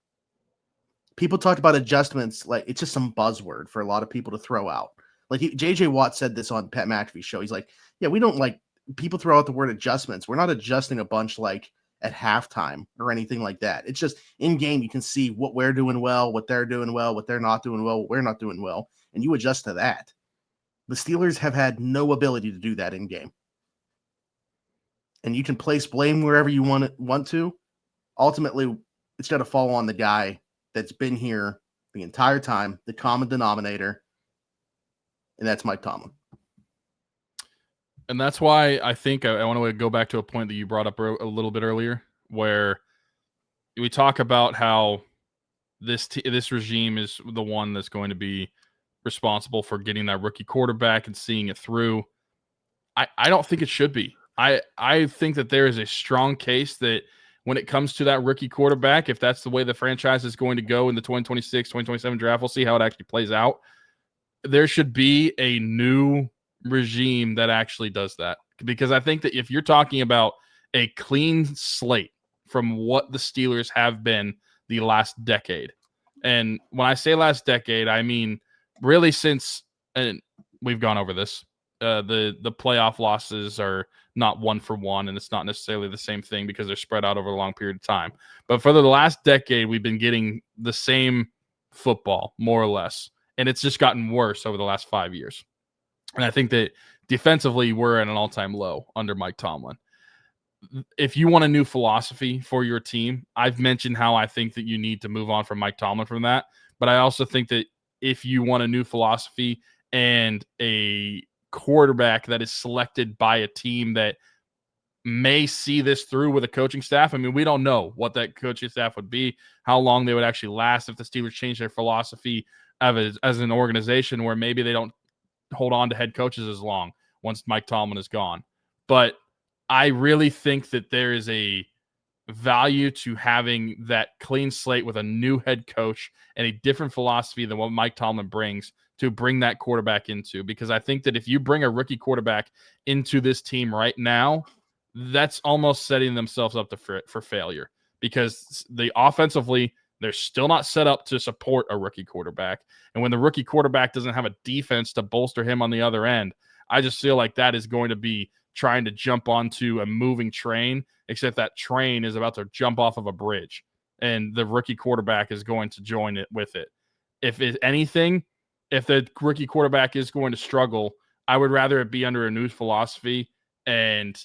[SPEAKER 3] People talked about adjustments like it's just some buzzword for a lot of people to throw out. Like J.J. Watt said this on Pat McAfee's show. He's like, yeah, we don't like people throw out the word adjustments. We're not adjusting a bunch like at halftime or anything like that. It's just in game. You can see what we're doing well, what they're doing well, what they're not doing well, what we're not doing well. And you adjust to that. The Steelers have had no ability to do that in game. And you can place blame wherever you want to. Ultimately, it's got to fall on the guy that's been here the entire time, the common denominator, and that's Mike Tomlin.
[SPEAKER 2] And that's why I think I want to go back to a point that you brought up a little bit earlier, where we talk about how this regime is the one that's going to be responsible for getting that rookie quarterback and seeing it through. I don't think it should be. I think that there is a strong case that when it comes to that rookie quarterback, if that's the way the franchise is going to go in the 2026, 2027 draft, we'll see how it actually plays out. There should be a new regime that actually does that. Because I think that if you're talking about a clean slate from what the Steelers have been the last decade, and when I say last decade, I mean really since, and we've gone over this, the playoff losses are not one for one, and it's not necessarily the same thing because they're spread out over a long period of time. But for the last decade, we've been getting the same football, more or less, and it's just gotten worse over the last 5 years. And I think that defensively, we're at an all-time low under Mike Tomlin. If you want a new philosophy for your team, I've mentioned how I think that you need to move on from Mike Tomlin from that. But I also think that if you want a new philosophy and a quarterback that is selected by a team that may see this through with a coaching staff. I mean, we don't know what that coaching staff would be, how long they would actually last if the Steelers change their philosophy as an organization where maybe they don't hold on to head coaches as long once Mike Tomlin is gone. But I really think that there is a value to having that clean slate with a new head coach and a different philosophy than what Mike Tomlin brings to bring that quarterback into. Because I think that if you bring a rookie quarterback into this team right now, that's almost setting themselves up for failure, because the offensively, they're still not set up to support a rookie quarterback. And when the rookie quarterback doesn't have a defense to bolster him on the other end, I just feel like that is going to be trying to jump onto a moving train, except that train is about to jump off of a bridge, and the rookie quarterback is going to join it with it. If anything, if the rookie quarterback is going to struggle, I would rather it be under a new philosophy, and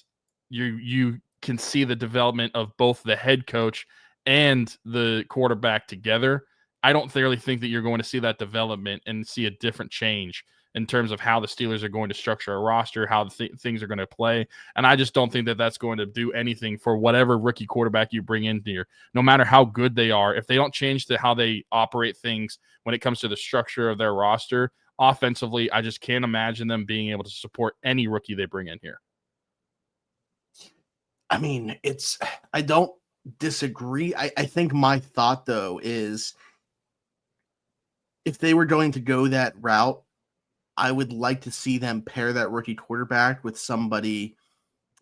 [SPEAKER 2] you can see the development of both the head coach and the quarterback together. I don't really think that you're going to see that development and see a different change in terms of how the Steelers are going to structure a roster, how things are going to play. And I just don't think that that's going to do anything for whatever rookie quarterback you bring in here, no matter how good they are. If they don't change how they operate things when it comes to the structure of their roster offensively, I just can't imagine them being able to support any rookie they bring in here.
[SPEAKER 3] I mean, I don't disagree. I think my thought, though, is if they were going to go that route, I would like to see them pair that rookie quarterback with somebody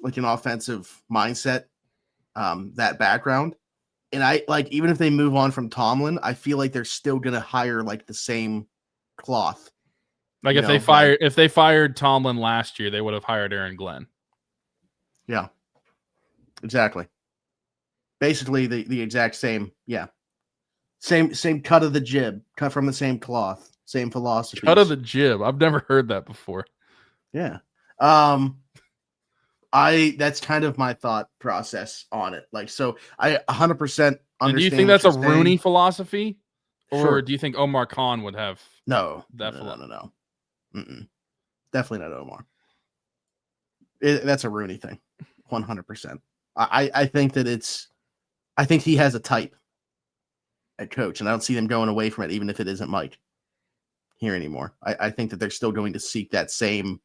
[SPEAKER 3] like an offensive mindset, that background. And I like, even if they move on from Tomlin, I feel like they're still going to hire like the same cloth.
[SPEAKER 2] Like if they fired Tomlin last year, they would have hired Aaron Glenn.
[SPEAKER 3] Yeah, exactly. Basically the exact same. Yeah. Same cut of the jib, cut from the same cloth, same philosophy.
[SPEAKER 2] Cut of the jib. I've never heard that before.
[SPEAKER 3] Yeah. That's kind of my thought process on it. Like, so I 100% understand.
[SPEAKER 2] And do you think that's a Rooney philosophy? Or
[SPEAKER 3] Sure.
[SPEAKER 2] do you think Omar Khan would have
[SPEAKER 3] No. Mm-mm. Definitely not Omar. That's a Rooney thing. 100%. I think that I think he has a type at coach, and I don't see them going away from it, even if it isn't Mike here anymore. I think that they're still going to seek that same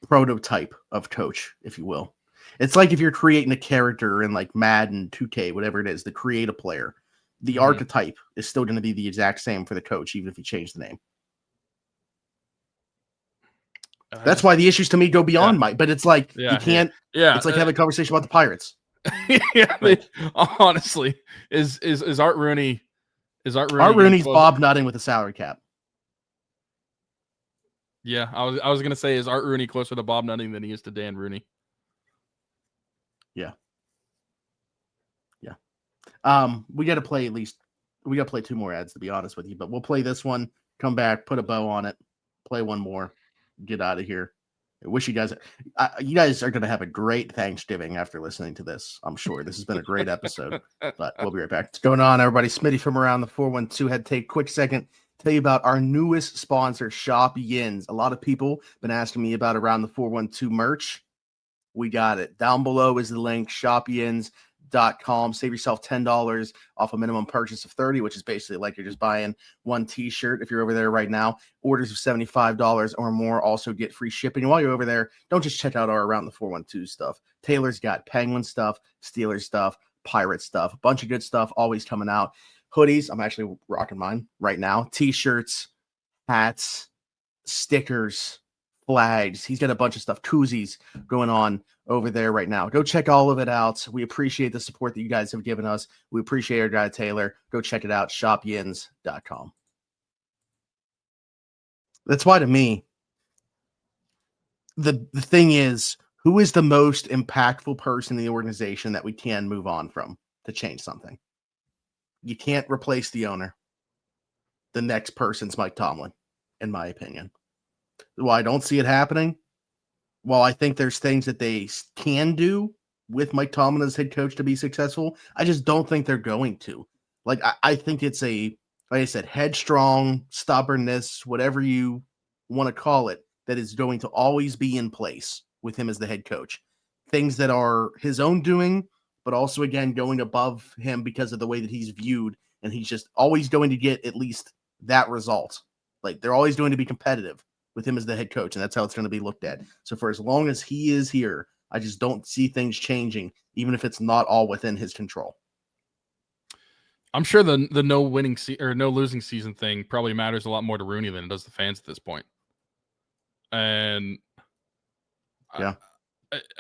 [SPEAKER 3] prototype of coach, if you will. It's like if you're creating a character in like Madden, 2K, whatever it is, to create a player, the archetype is still going to be the exact same for the coach, even if you change the name. That's why the issues to me go beyond Mike, but it's like you can't. Yeah, it's like having a conversation about the Pirates.
[SPEAKER 2] Honestly, is Art Rooney? Art
[SPEAKER 3] Rooney's Bob nutting with a salary cap?
[SPEAKER 2] Yeah, I was gonna say, is Art Rooney closer to Bob Nutting than he is to Dan Rooney?
[SPEAKER 3] Yeah. We got to play two more ads, to be honest with you, but we'll play this one, come back, put a bow on it, play one more, get out of here. I wish you guys are going to have a great Thanksgiving after listening to this. I'm sure this has been a great episode, but we'll be right back. What's going on, everybody? Smitty from around the 412 had to take a quick second to tell you about our newest sponsor, Shop Yins. A lot of people been asking me about Around the 412 merch. We got it. Down below is the link, shopyins.com. Save yourself $10 off a minimum purchase of $30, which is basically like you're just buying one t-shirt if you're over there right now. Orders of $75 or more also get free shipping. And while you're over there, don't just check out our Around the 412 stuff. Taylor's got Penguin stuff, Steelers stuff, Pirate stuff, a bunch of good stuff always coming out. Hoodies, I'm actually rocking mine right now. T-shirts, hats, stickers, flags. He's got a bunch of stuff, koozies going on over there right now. Go check all of it out. We appreciate the support that you guys have given us. We appreciate our guy Taylor. Go check it out, shopyins.com. That's why, to me, the thing is, who is the most impactful person in the organization that we can move on from to change something? You can't replace the owner. The next person's Mike Tomlin, in my opinion. Well, I don't see it happening. Well, I think there's things that they can do with Mike Tomlin as head coach to be successful. I just don't think they're going to. Like, I think it's like I said, headstrong, stubbornness, whatever you want to call it, that is going to always be in place with him as the head coach. Things that are his own doing, but also, again, going above him because of the way that he's viewed, and he's just always going to get at least that result. Like, they're always going to be competitive with him as the head coach, and that's how it's going to be looked at. So for as long as he is here, I just don't see things changing, even if it's not all within his control.
[SPEAKER 2] I'm sure the no losing season thing probably matters a lot more to Rooney than it does the fans at this point. And
[SPEAKER 3] yeah,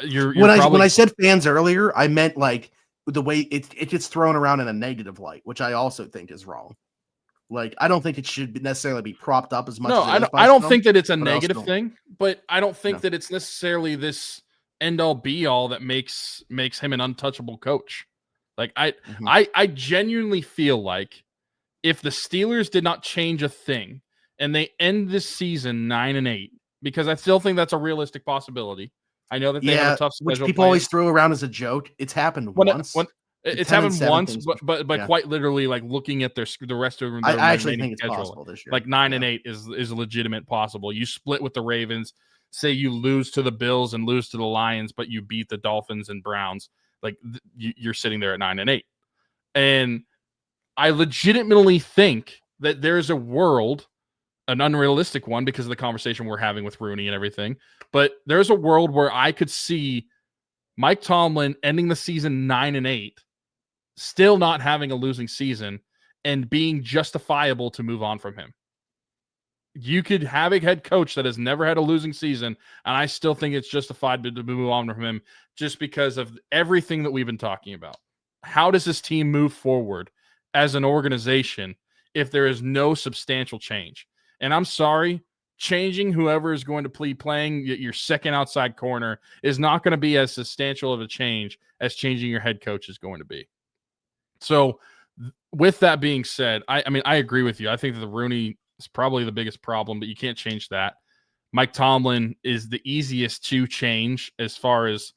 [SPEAKER 2] you're
[SPEAKER 3] when
[SPEAKER 2] probably...
[SPEAKER 3] I said fans earlier, I meant like the way it gets thrown around in a negative light, which I also think is wrong. Like, I don't think it should necessarily be propped up as much.
[SPEAKER 2] No,
[SPEAKER 3] as
[SPEAKER 2] I don't think that it's a negative thing, but I don't think that it's necessarily this end all be all that makes him an untouchable coach. Like I genuinely feel like if the Steelers did not change a thing and they end this season 9-8, because I still think that's a realistic possibility. I know that they have a tough schedule.
[SPEAKER 3] Which people always throw around as a joke. It's happened once.
[SPEAKER 2] It's happened once, but quite literally, like looking at the rest of them.
[SPEAKER 3] I actually think it's possible this year.
[SPEAKER 2] Like 9-8 is legitimate possible. You split with the Ravens. Say you lose to the Bills and lose to the Lions, but you beat the Dolphins and Browns. Like you're sitting there at 9-8, and I legitimately think that there's a world, an unrealistic one because of the conversation we're having with Rooney and everything, but there's a world where I could see Mike Tomlin ending the season 9-8, still not having a losing season, and being justifiable to move on from him. You could have a head coach that has never had a losing season, and I still think it's justified to move on from him just because of everything that we've been talking about. How does this team move forward as an organization if there is no substantial change? And I'm sorry, changing whoever is going to be playing your second outside corner is not going to be as substantial of a change as changing your head coach is going to be. So with that being said, I mean, I agree with you. I think that the Rooney is probably the biggest problem, but you can't change that. Mike Tomlin is the easiest to change as far as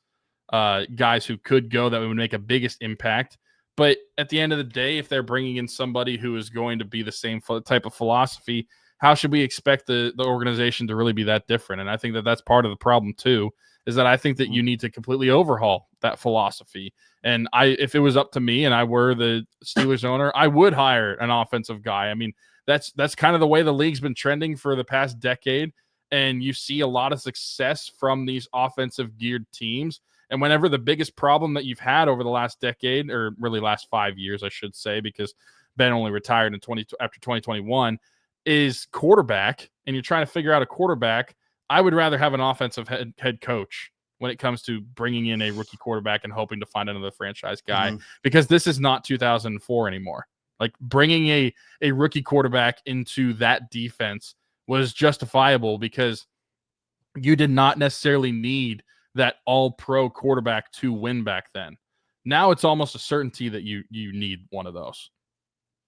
[SPEAKER 2] guys who could go that would make a biggest impact. But at the end of the day, if they're bringing in somebody who is going to be the same type of philosophy, how should we expect the organization to really be that different? And I think that that's part of the problem too, is that I think that you need to completely overhaul that philosophy. And if it was up to me and I were the Steelers owner, I would hire an offensive guy. I mean, that's kind of the way the league's been trending for the past decade. And you see a lot of success from these offensive geared teams. And whenever the biggest problem that you've had over the last decade, or really last 5 years, I should say, because Ben only retired after 2021, is quarterback, and you're trying to figure out a quarterback, I would rather have an offensive head coach when it comes to bringing in a rookie quarterback and hoping to find another franchise guy, because this is not 2004 anymore. Like bringing a rookie quarterback into that defense was justifiable because you did not necessarily need that all-pro quarterback to win back then. Now it's almost a certainty that you need one of those.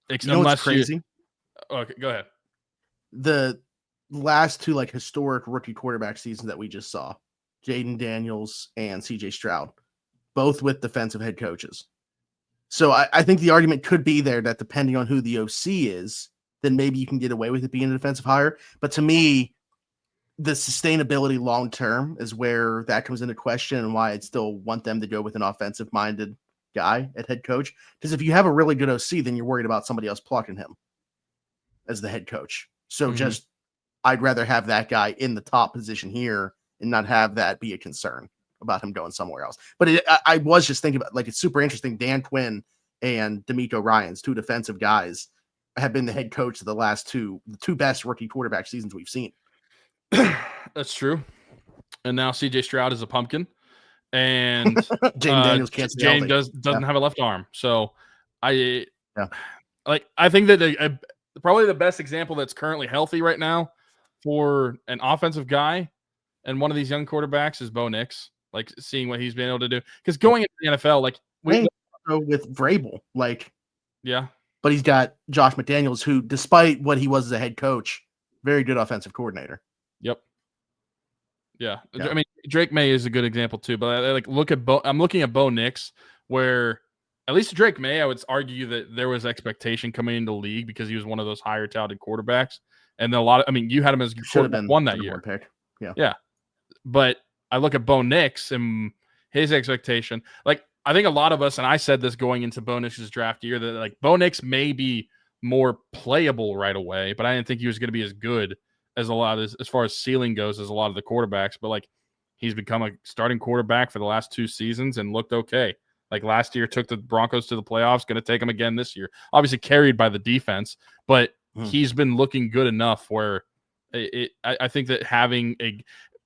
[SPEAKER 3] You know what's crazy?
[SPEAKER 2] Okay, go ahead.
[SPEAKER 3] The last two like historic rookie quarterback seasons that we just saw, Jaden Daniels and CJ Stroud, both with defensive head coaches. So I think the argument could be there that depending on who the OC is, then maybe you can get away with it being a defensive hire. But to me, the sustainability long term is where that comes into question, and why I'd still want them to go with an offensive minded guy at head coach. Because if you have a really good OC, then you're worried about somebody else plucking him as the head coach. So I'd rather have that guy in the top position here and not have that be a concern about him going somewhere else. But I was just thinking about, like, it's super interesting. Dan Quinn and D'Amico Ryans, two defensive guys, have been the head coach of the two best rookie quarterback seasons we've seen.
[SPEAKER 2] That's true. And now CJ Stroud is a pumpkin, and
[SPEAKER 3] James
[SPEAKER 2] doesn't have a left arm. So I think that probably the best example that's currently healthy right now for an offensive guy and one of these young quarterbacks is Bo Nix. Like, seeing what he's been able to do, because going into the NFL, like
[SPEAKER 3] with Vrabel,
[SPEAKER 2] yeah,
[SPEAKER 3] but he's got Josh McDaniels, who, despite what he was as a head coach, very good offensive coordinator.
[SPEAKER 2] Yep. Yeah. I mean, Drake May is a good example too, but I'm looking at Bo Nix, where at least Drake May, I would argue that there was expectation coming into the league because he was one of those higher touted quarterbacks. And then you had him as quarterback one that year.
[SPEAKER 3] Pick.
[SPEAKER 2] Yeah. But I look at Bo Nix and his expectation. Like, I think a lot of us, and I said this going into Bo Nix's draft year, that like Bo Nix may be more playable right away, but I didn't think he was going to be as good as as far as ceiling goes as a lot of the quarterbacks. But like, He's become a starting quarterback for the last 2 seasons and looked okay. Like last year, took the Broncos to the playoffs, going to take them again this year. Obviously carried by the defense, but he's been looking good enough where I think that having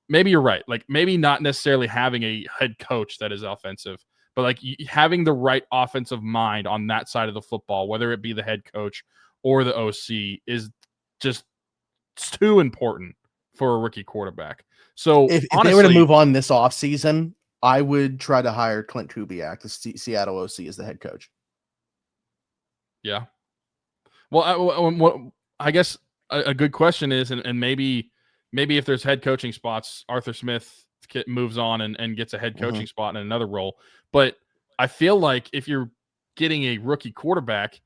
[SPEAKER 2] maybe you're right. Like maybe not necessarily having a head coach that is offensive, but like having the right offensive mind on that side of the football, whether it be the head coach or the OC, is just too important for a rookie quarterback. So
[SPEAKER 3] if
[SPEAKER 2] honestly,
[SPEAKER 3] they were to move on this offseason, I would try to hire Clint Kubiak, the Seattle OC, as the head coach.
[SPEAKER 2] Yeah. Well, I guess a good question is, and maybe if there's head coaching spots, Arthur Smith moves on and gets a head coaching spot in another role. But I feel like if you're getting a rookie quarterback,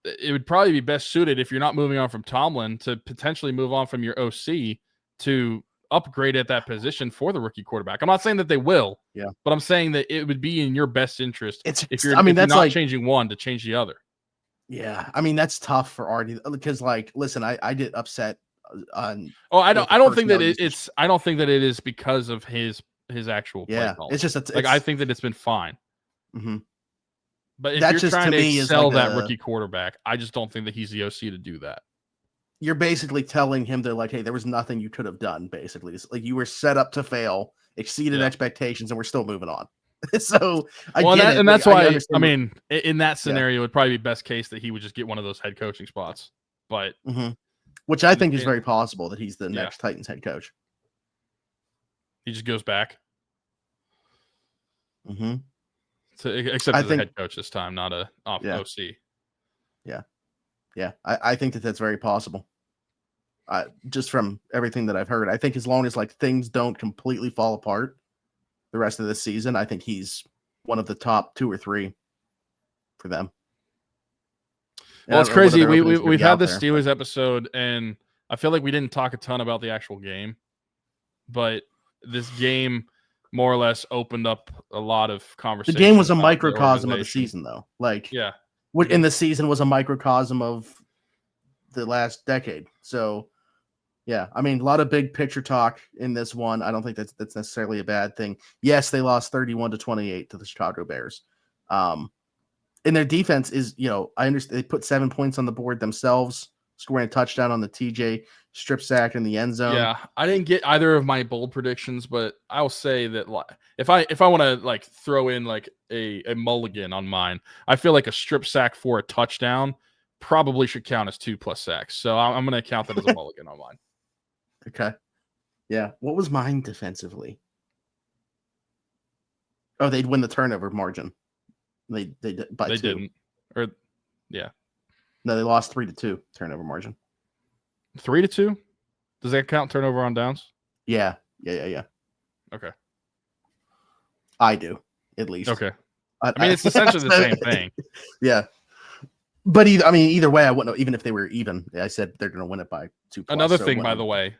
[SPEAKER 2] it would probably be best suited if you're not moving on from Tomlin to potentially move on from your OC to upgrade at that position for the rookie quarterback. I'm not saying that they will, but I'm saying that it would be in your best interest if you're not like, changing one to change the other.
[SPEAKER 3] Yeah, I mean that's tough for Artie because, like, listen, I get upset on.
[SPEAKER 2] Oh, I don't think that it's. I don't think that it is because of his actual play call.
[SPEAKER 3] It's just
[SPEAKER 2] I think that it's been fine.
[SPEAKER 3] Mm-hmm.
[SPEAKER 2] But if you're trying to sell that rookie quarterback, I just don't think that he's the OC to do that.
[SPEAKER 3] You're basically telling him, they're like, hey, there was nothing you could have done. Basically, it's like you were set up to fail, exceeded expectations, and we're still moving on. So
[SPEAKER 2] that's why I mean, in that scenario, it would probably be best case that he would just get one of those head coaching spots. But
[SPEAKER 3] which I think is very possible that he's the next Titans head coach.
[SPEAKER 2] He just goes back. So, except as a head coach this time, not a OC.
[SPEAKER 3] Yeah, I think that's very possible. Just from everything that I've heard, I think as long as like things don't completely fall apart the rest of this season, I think he's one of the top 2 or 3 for them.
[SPEAKER 2] Well, it's crazy. We've had the Steelers episode, and I feel like we didn't talk a ton about the actual game, but this game more or less opened up a lot of conversation.
[SPEAKER 3] The game was a microcosm of the season, though. Like, what in the season was a microcosm of the last decade. So, yeah, I mean, a lot of big picture talk in this one. I don't think that's necessarily a bad thing. Yes, they lost 31-28 to the Chicago Bears. And their defense is, I understand they put 7 points on the board themselves, scoring a touchdown on the TJ strip sack in the end zone.
[SPEAKER 2] Yeah, I didn't get either of my bold predictions, but I'll say that if I want to like throw in like a mulligan on mine, I feel like a strip sack for a touchdown probably should count as 2+ sacks. So I'm going to count that as a mulligan on mine.
[SPEAKER 3] Okay. Yeah. What was mine defensively? Oh, they'd win the turnover margin. They didn't.
[SPEAKER 2] Or yeah.
[SPEAKER 3] No, they lost 3-2 turnover margin.
[SPEAKER 2] 3-2? Does that count turnover on downs?
[SPEAKER 3] Yeah.
[SPEAKER 2] Okay.
[SPEAKER 3] I do, at least.
[SPEAKER 2] Okay. I mean, it's essentially the same thing.
[SPEAKER 3] Yeah. But either way, I wouldn't. Even if they were even, I said they're going to win it by 2+.
[SPEAKER 2] Another thing, by the way,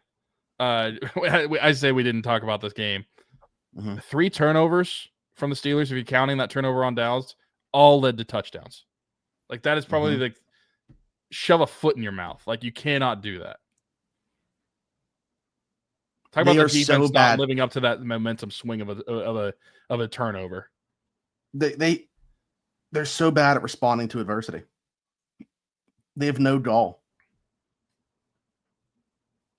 [SPEAKER 2] I say we didn't talk about this game. 3 turnovers from the Steelers, if you're counting that turnover on downs, all led to touchdowns. Like that is probably like shove a foot in your mouth. Like you cannot do that. Talk about the defense not living up to that momentum swing of a turnover.
[SPEAKER 3] They're so bad at responding to adversity. They have no gall.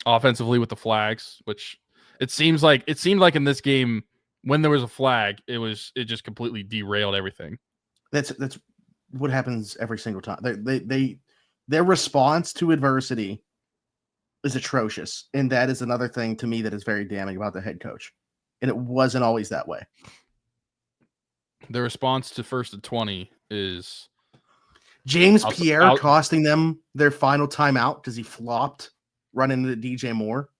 [SPEAKER 2] Offensively with the flags, which it seemed like in this game when there was a flag, it just completely derailed everything.
[SPEAKER 3] That's what happens every single time. Their response to adversity is atrocious, and that is another thing to me that is very damning about the head coach. And it wasn't always that way.
[SPEAKER 2] The response to 1st and 20 is
[SPEAKER 3] James Pierre costing them their final timeout because he flopped running into DJ Moore.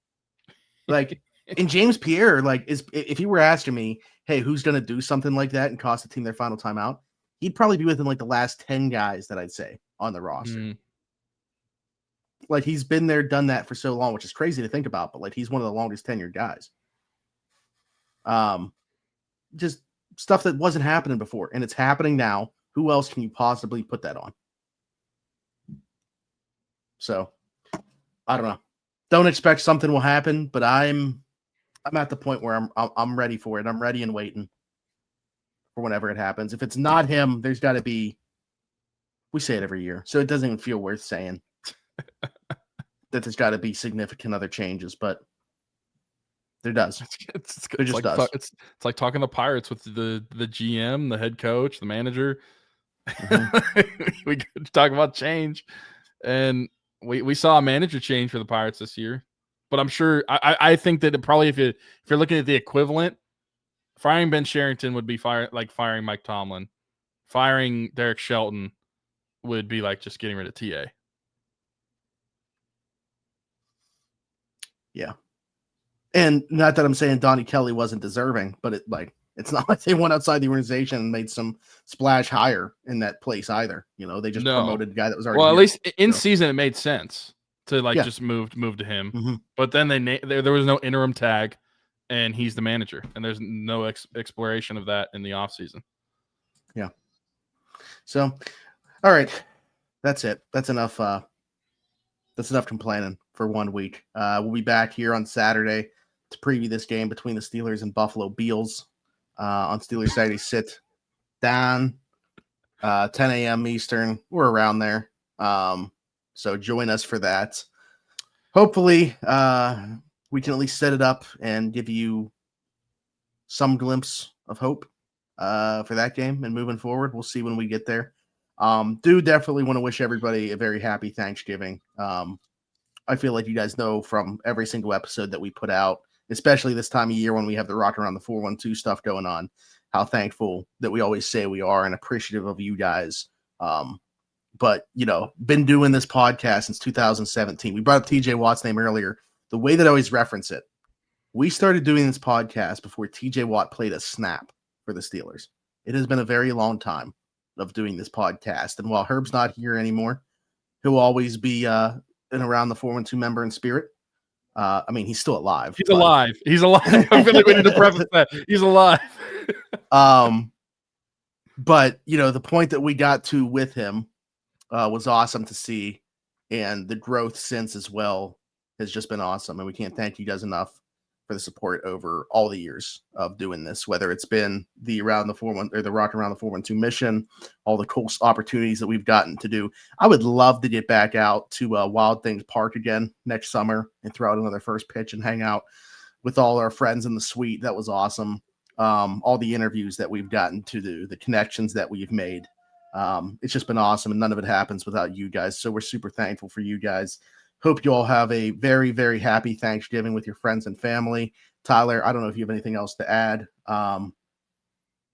[SPEAKER 3] Like, and James Pierre, like, if he were asking me, hey, who's going to do something like that and cost the team their final timeout, he'd probably be within like the last 10 guys that I'd say on the roster. Like, he's been there, done that for so long, which is crazy to think about, but like, he's one of the longest tenured guys. Just stuff that wasn't happening before, and it's happening now. Who else can you possibly put that on? So, I don't know. Don't expect something will happen, but I'm I'm at the point where I'm ready for it. I'm ready and waiting for whenever it happens. If it's not him, there's got to be. We say it every year, so it doesn't even feel worth saying that there's got to be significant other changes, but there does.
[SPEAKER 2] It's like talking to Pirates with the GM, the head coach, the manager. We could talk about change, and we saw a manager change for the Pirates this year. But I'm sure I think that it probably if you're looking at the equivalent, firing Ben Sherrington would be firing Mike Tomlin. Firing Derek Shelton would be like just getting rid of TA.
[SPEAKER 3] Yeah. And not that I'm saying Donnie Kelly wasn't deserving, but it's not like they went outside the organization and made some splash higher in that place either. They just promoted a guy that was already.
[SPEAKER 2] Well, at least in season it made sense to just move to him. Mm-hmm. But then there was no interim tag, and he's the manager, and there's no exploration of that in the offseason.
[SPEAKER 3] Yeah. So, all right, that's it. That's enough. That's enough complaining for 1 week. We'll be back here on Saturday to preview this game between the Steelers and Buffalo Bills on Steelers Saturday Sit Down, 10 a.m. Eastern. We're around there. So join us for that. Hopefully, we can at least set it up and give you some glimpse of hope for that game and moving forward. We'll see when we get there. Do definitely want to wish everybody a very happy Thanksgiving. I feel like you guys know from every single episode that we put out, especially this time of year when we have the Rock Around the 412 stuff going on, how thankful that we always say we are and appreciative of you guys. But, been doing this podcast since 2017. We brought up TJ Watt's name earlier. The way that I always reference it, we started doing this podcast before TJ Watt played a snap for the Steelers. It has been a very long time of doing this podcast. And while Herb's not here anymore, he'll always be an Around the 412 member in spirit. He's still alive.
[SPEAKER 2] He's alive. I feel like we need to preface that. He's alive.
[SPEAKER 3] But, the point that we got to with him was awesome to see. And the growth since as well has just been awesome. And we can't thank you guys enough for the support over all the years of doing this, whether it's been the Around the 412 or the Rock Around the 412 mission, all the cool opportunities that we've gotten to do. I would love to get back out to Wild Things Park again next summer and throw out another first pitch and hang out with all our friends in the suite. That was awesome. All the interviews that we've gotten to do, the connections that we've made. It's just been awesome, and none of it happens without you guys. So we're super thankful for you guys. Hope you all have a very, very happy Thanksgiving with your friends and family. Tyler, I don't know if you have anything else to add.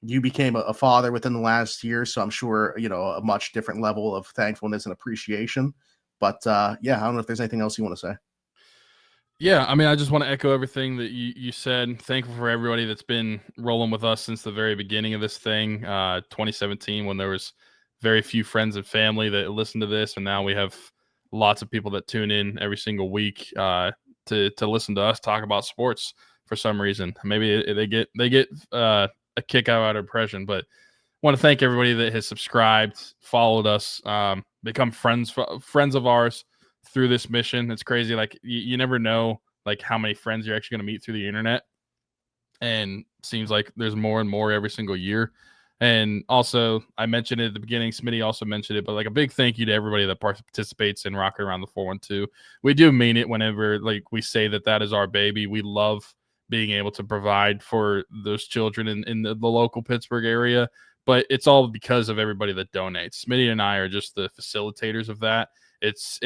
[SPEAKER 3] You became a father within the last year, so I'm sure, a much different level of thankfulness and appreciation. But, I don't know if there's anything else you want to say.
[SPEAKER 2] Yeah, I just want to echo everything that you said. Thankful for everybody that's been rolling with us since the very beginning of this thing, 2017, when there was very few friends and family that listened to this, and now we have lots of people that tune in every single week to listen to us talk about sports for some reason. Maybe they get a kick out of impression, but I want to thank everybody that has subscribed, followed us, become friends of ours through this mission. It's crazy. Like you never know like how many friends you're actually going to meet through the internet, and seems like there's more and more every single year. And also, I mentioned it at the beginning. Smitty also mentioned it, but like a big thank you to everybody that participates in Rocking Around the 412. We do mean it whenever like we say that is our baby. We love being able to provide for those children in the local Pittsburgh area, but it's all because of everybody that donates. Smitty and I are just the facilitators of that. It's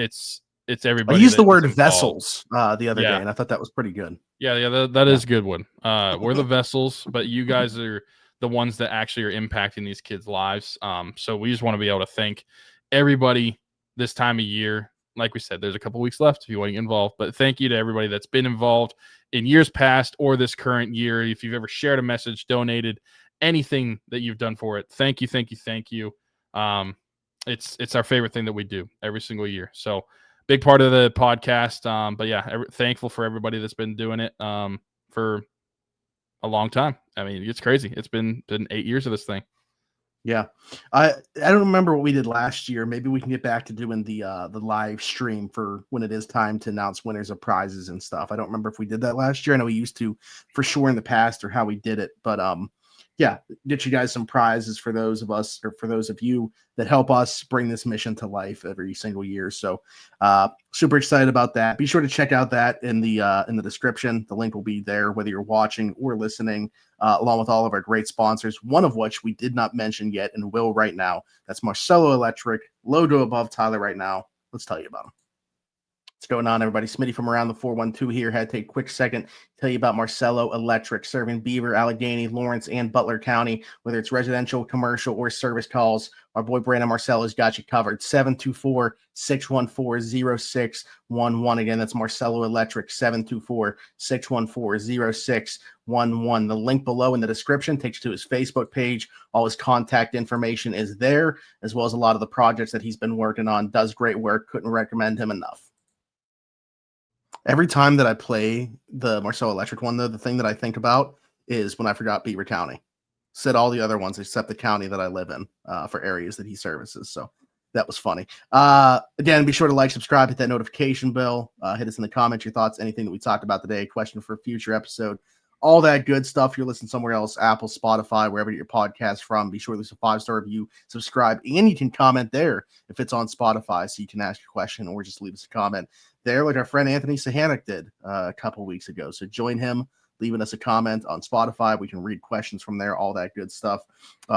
[SPEAKER 2] everybody.
[SPEAKER 3] I used the word vessels the other day, and I thought that was pretty good.
[SPEAKER 2] Yeah, that is a good one. We're the vessels, but you guys are the ones that actually are impacting these kids' lives. So we just want to be able to thank everybody this time of year. Like we said, there's a couple weeks left if you want to get involved, but thank you to everybody that's been involved in years past or this current year. If you've ever shared a message, donated, anything that you've done for it, thank you. It's our favorite thing that we do every single year. So big part of the podcast. But yeah, thankful for everybody that's been doing it for a long time. It's crazy. It's been 8 years of this thing.
[SPEAKER 3] Yeah. I don't remember what we did last year. Maybe we can get back to doing the live stream for when it is time to announce winners of prizes and stuff. I don't remember if we did that last year. I know we used to for sure in the past, or how we did it. But yeah, get you guys some prizes for those of us, or for those of you that help us bring this mission to life every single year. So super excited about that. Be sure to check out that in the description. The link will be there, whether you're watching or listening, along with all of our great sponsors, one of which we did not mention yet and will right now. That's Marcello Electric, logo above Tyler right now. Let's tell you about them. What's going on, everybody? Smitty from around the 412 here. Had to take a quick second to tell you about Marcello Electric, serving Beaver, Allegheny, Lawrence, and Butler County. Whether it's residential, commercial, or service calls, our boy Brandon Marcello's got you covered. 724-614-0611. Again, that's Marcello Electric, 724-614-0611. The link below in the description takes you to his Facebook page. All his contact information is there, as well as a lot of the projects that he's been working on. Does great work. Couldn't recommend him enough. Every time that I play the Marcello Electric one, though, the thing that I think about is when I forgot Beaver County. Said all the other ones except the county that I live in for areas that he services. So that was funny. Again, be sure to like, subscribe, hit that notification bell. Hit us in the comments your thoughts, anything that we talked about today, question for a future episode, all that good stuff. If you're listening somewhere else, Apple, Spotify, wherever you get your podcast from, be sure to leave a 5-star review, subscribe, and you can comment there if it's on Spotify, so you can ask your question or just leave us a comment there, like our friend Anthony Sahanik did a couple weeks ago. So join him, leaving us a comment on Spotify. We can read questions from there, all that good stuff.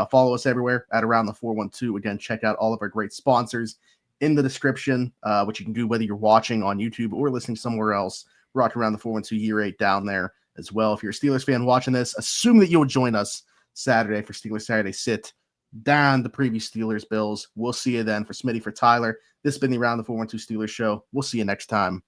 [SPEAKER 3] Follow us everywhere at Around the 412. Again, check out all of our great sponsors in the description, which you can do whether you're watching on YouTube or listening somewhere else. Rock Around the 412 Year 8 down there as well. If you're a Steelers fan watching this, assume that you'll join us Saturday for Steelers Saturday Sit down the previous Steelers Bills. We'll see you then. For Smitty, for Tyler, this has been the Around the 412 Steelers show. We'll see you next time.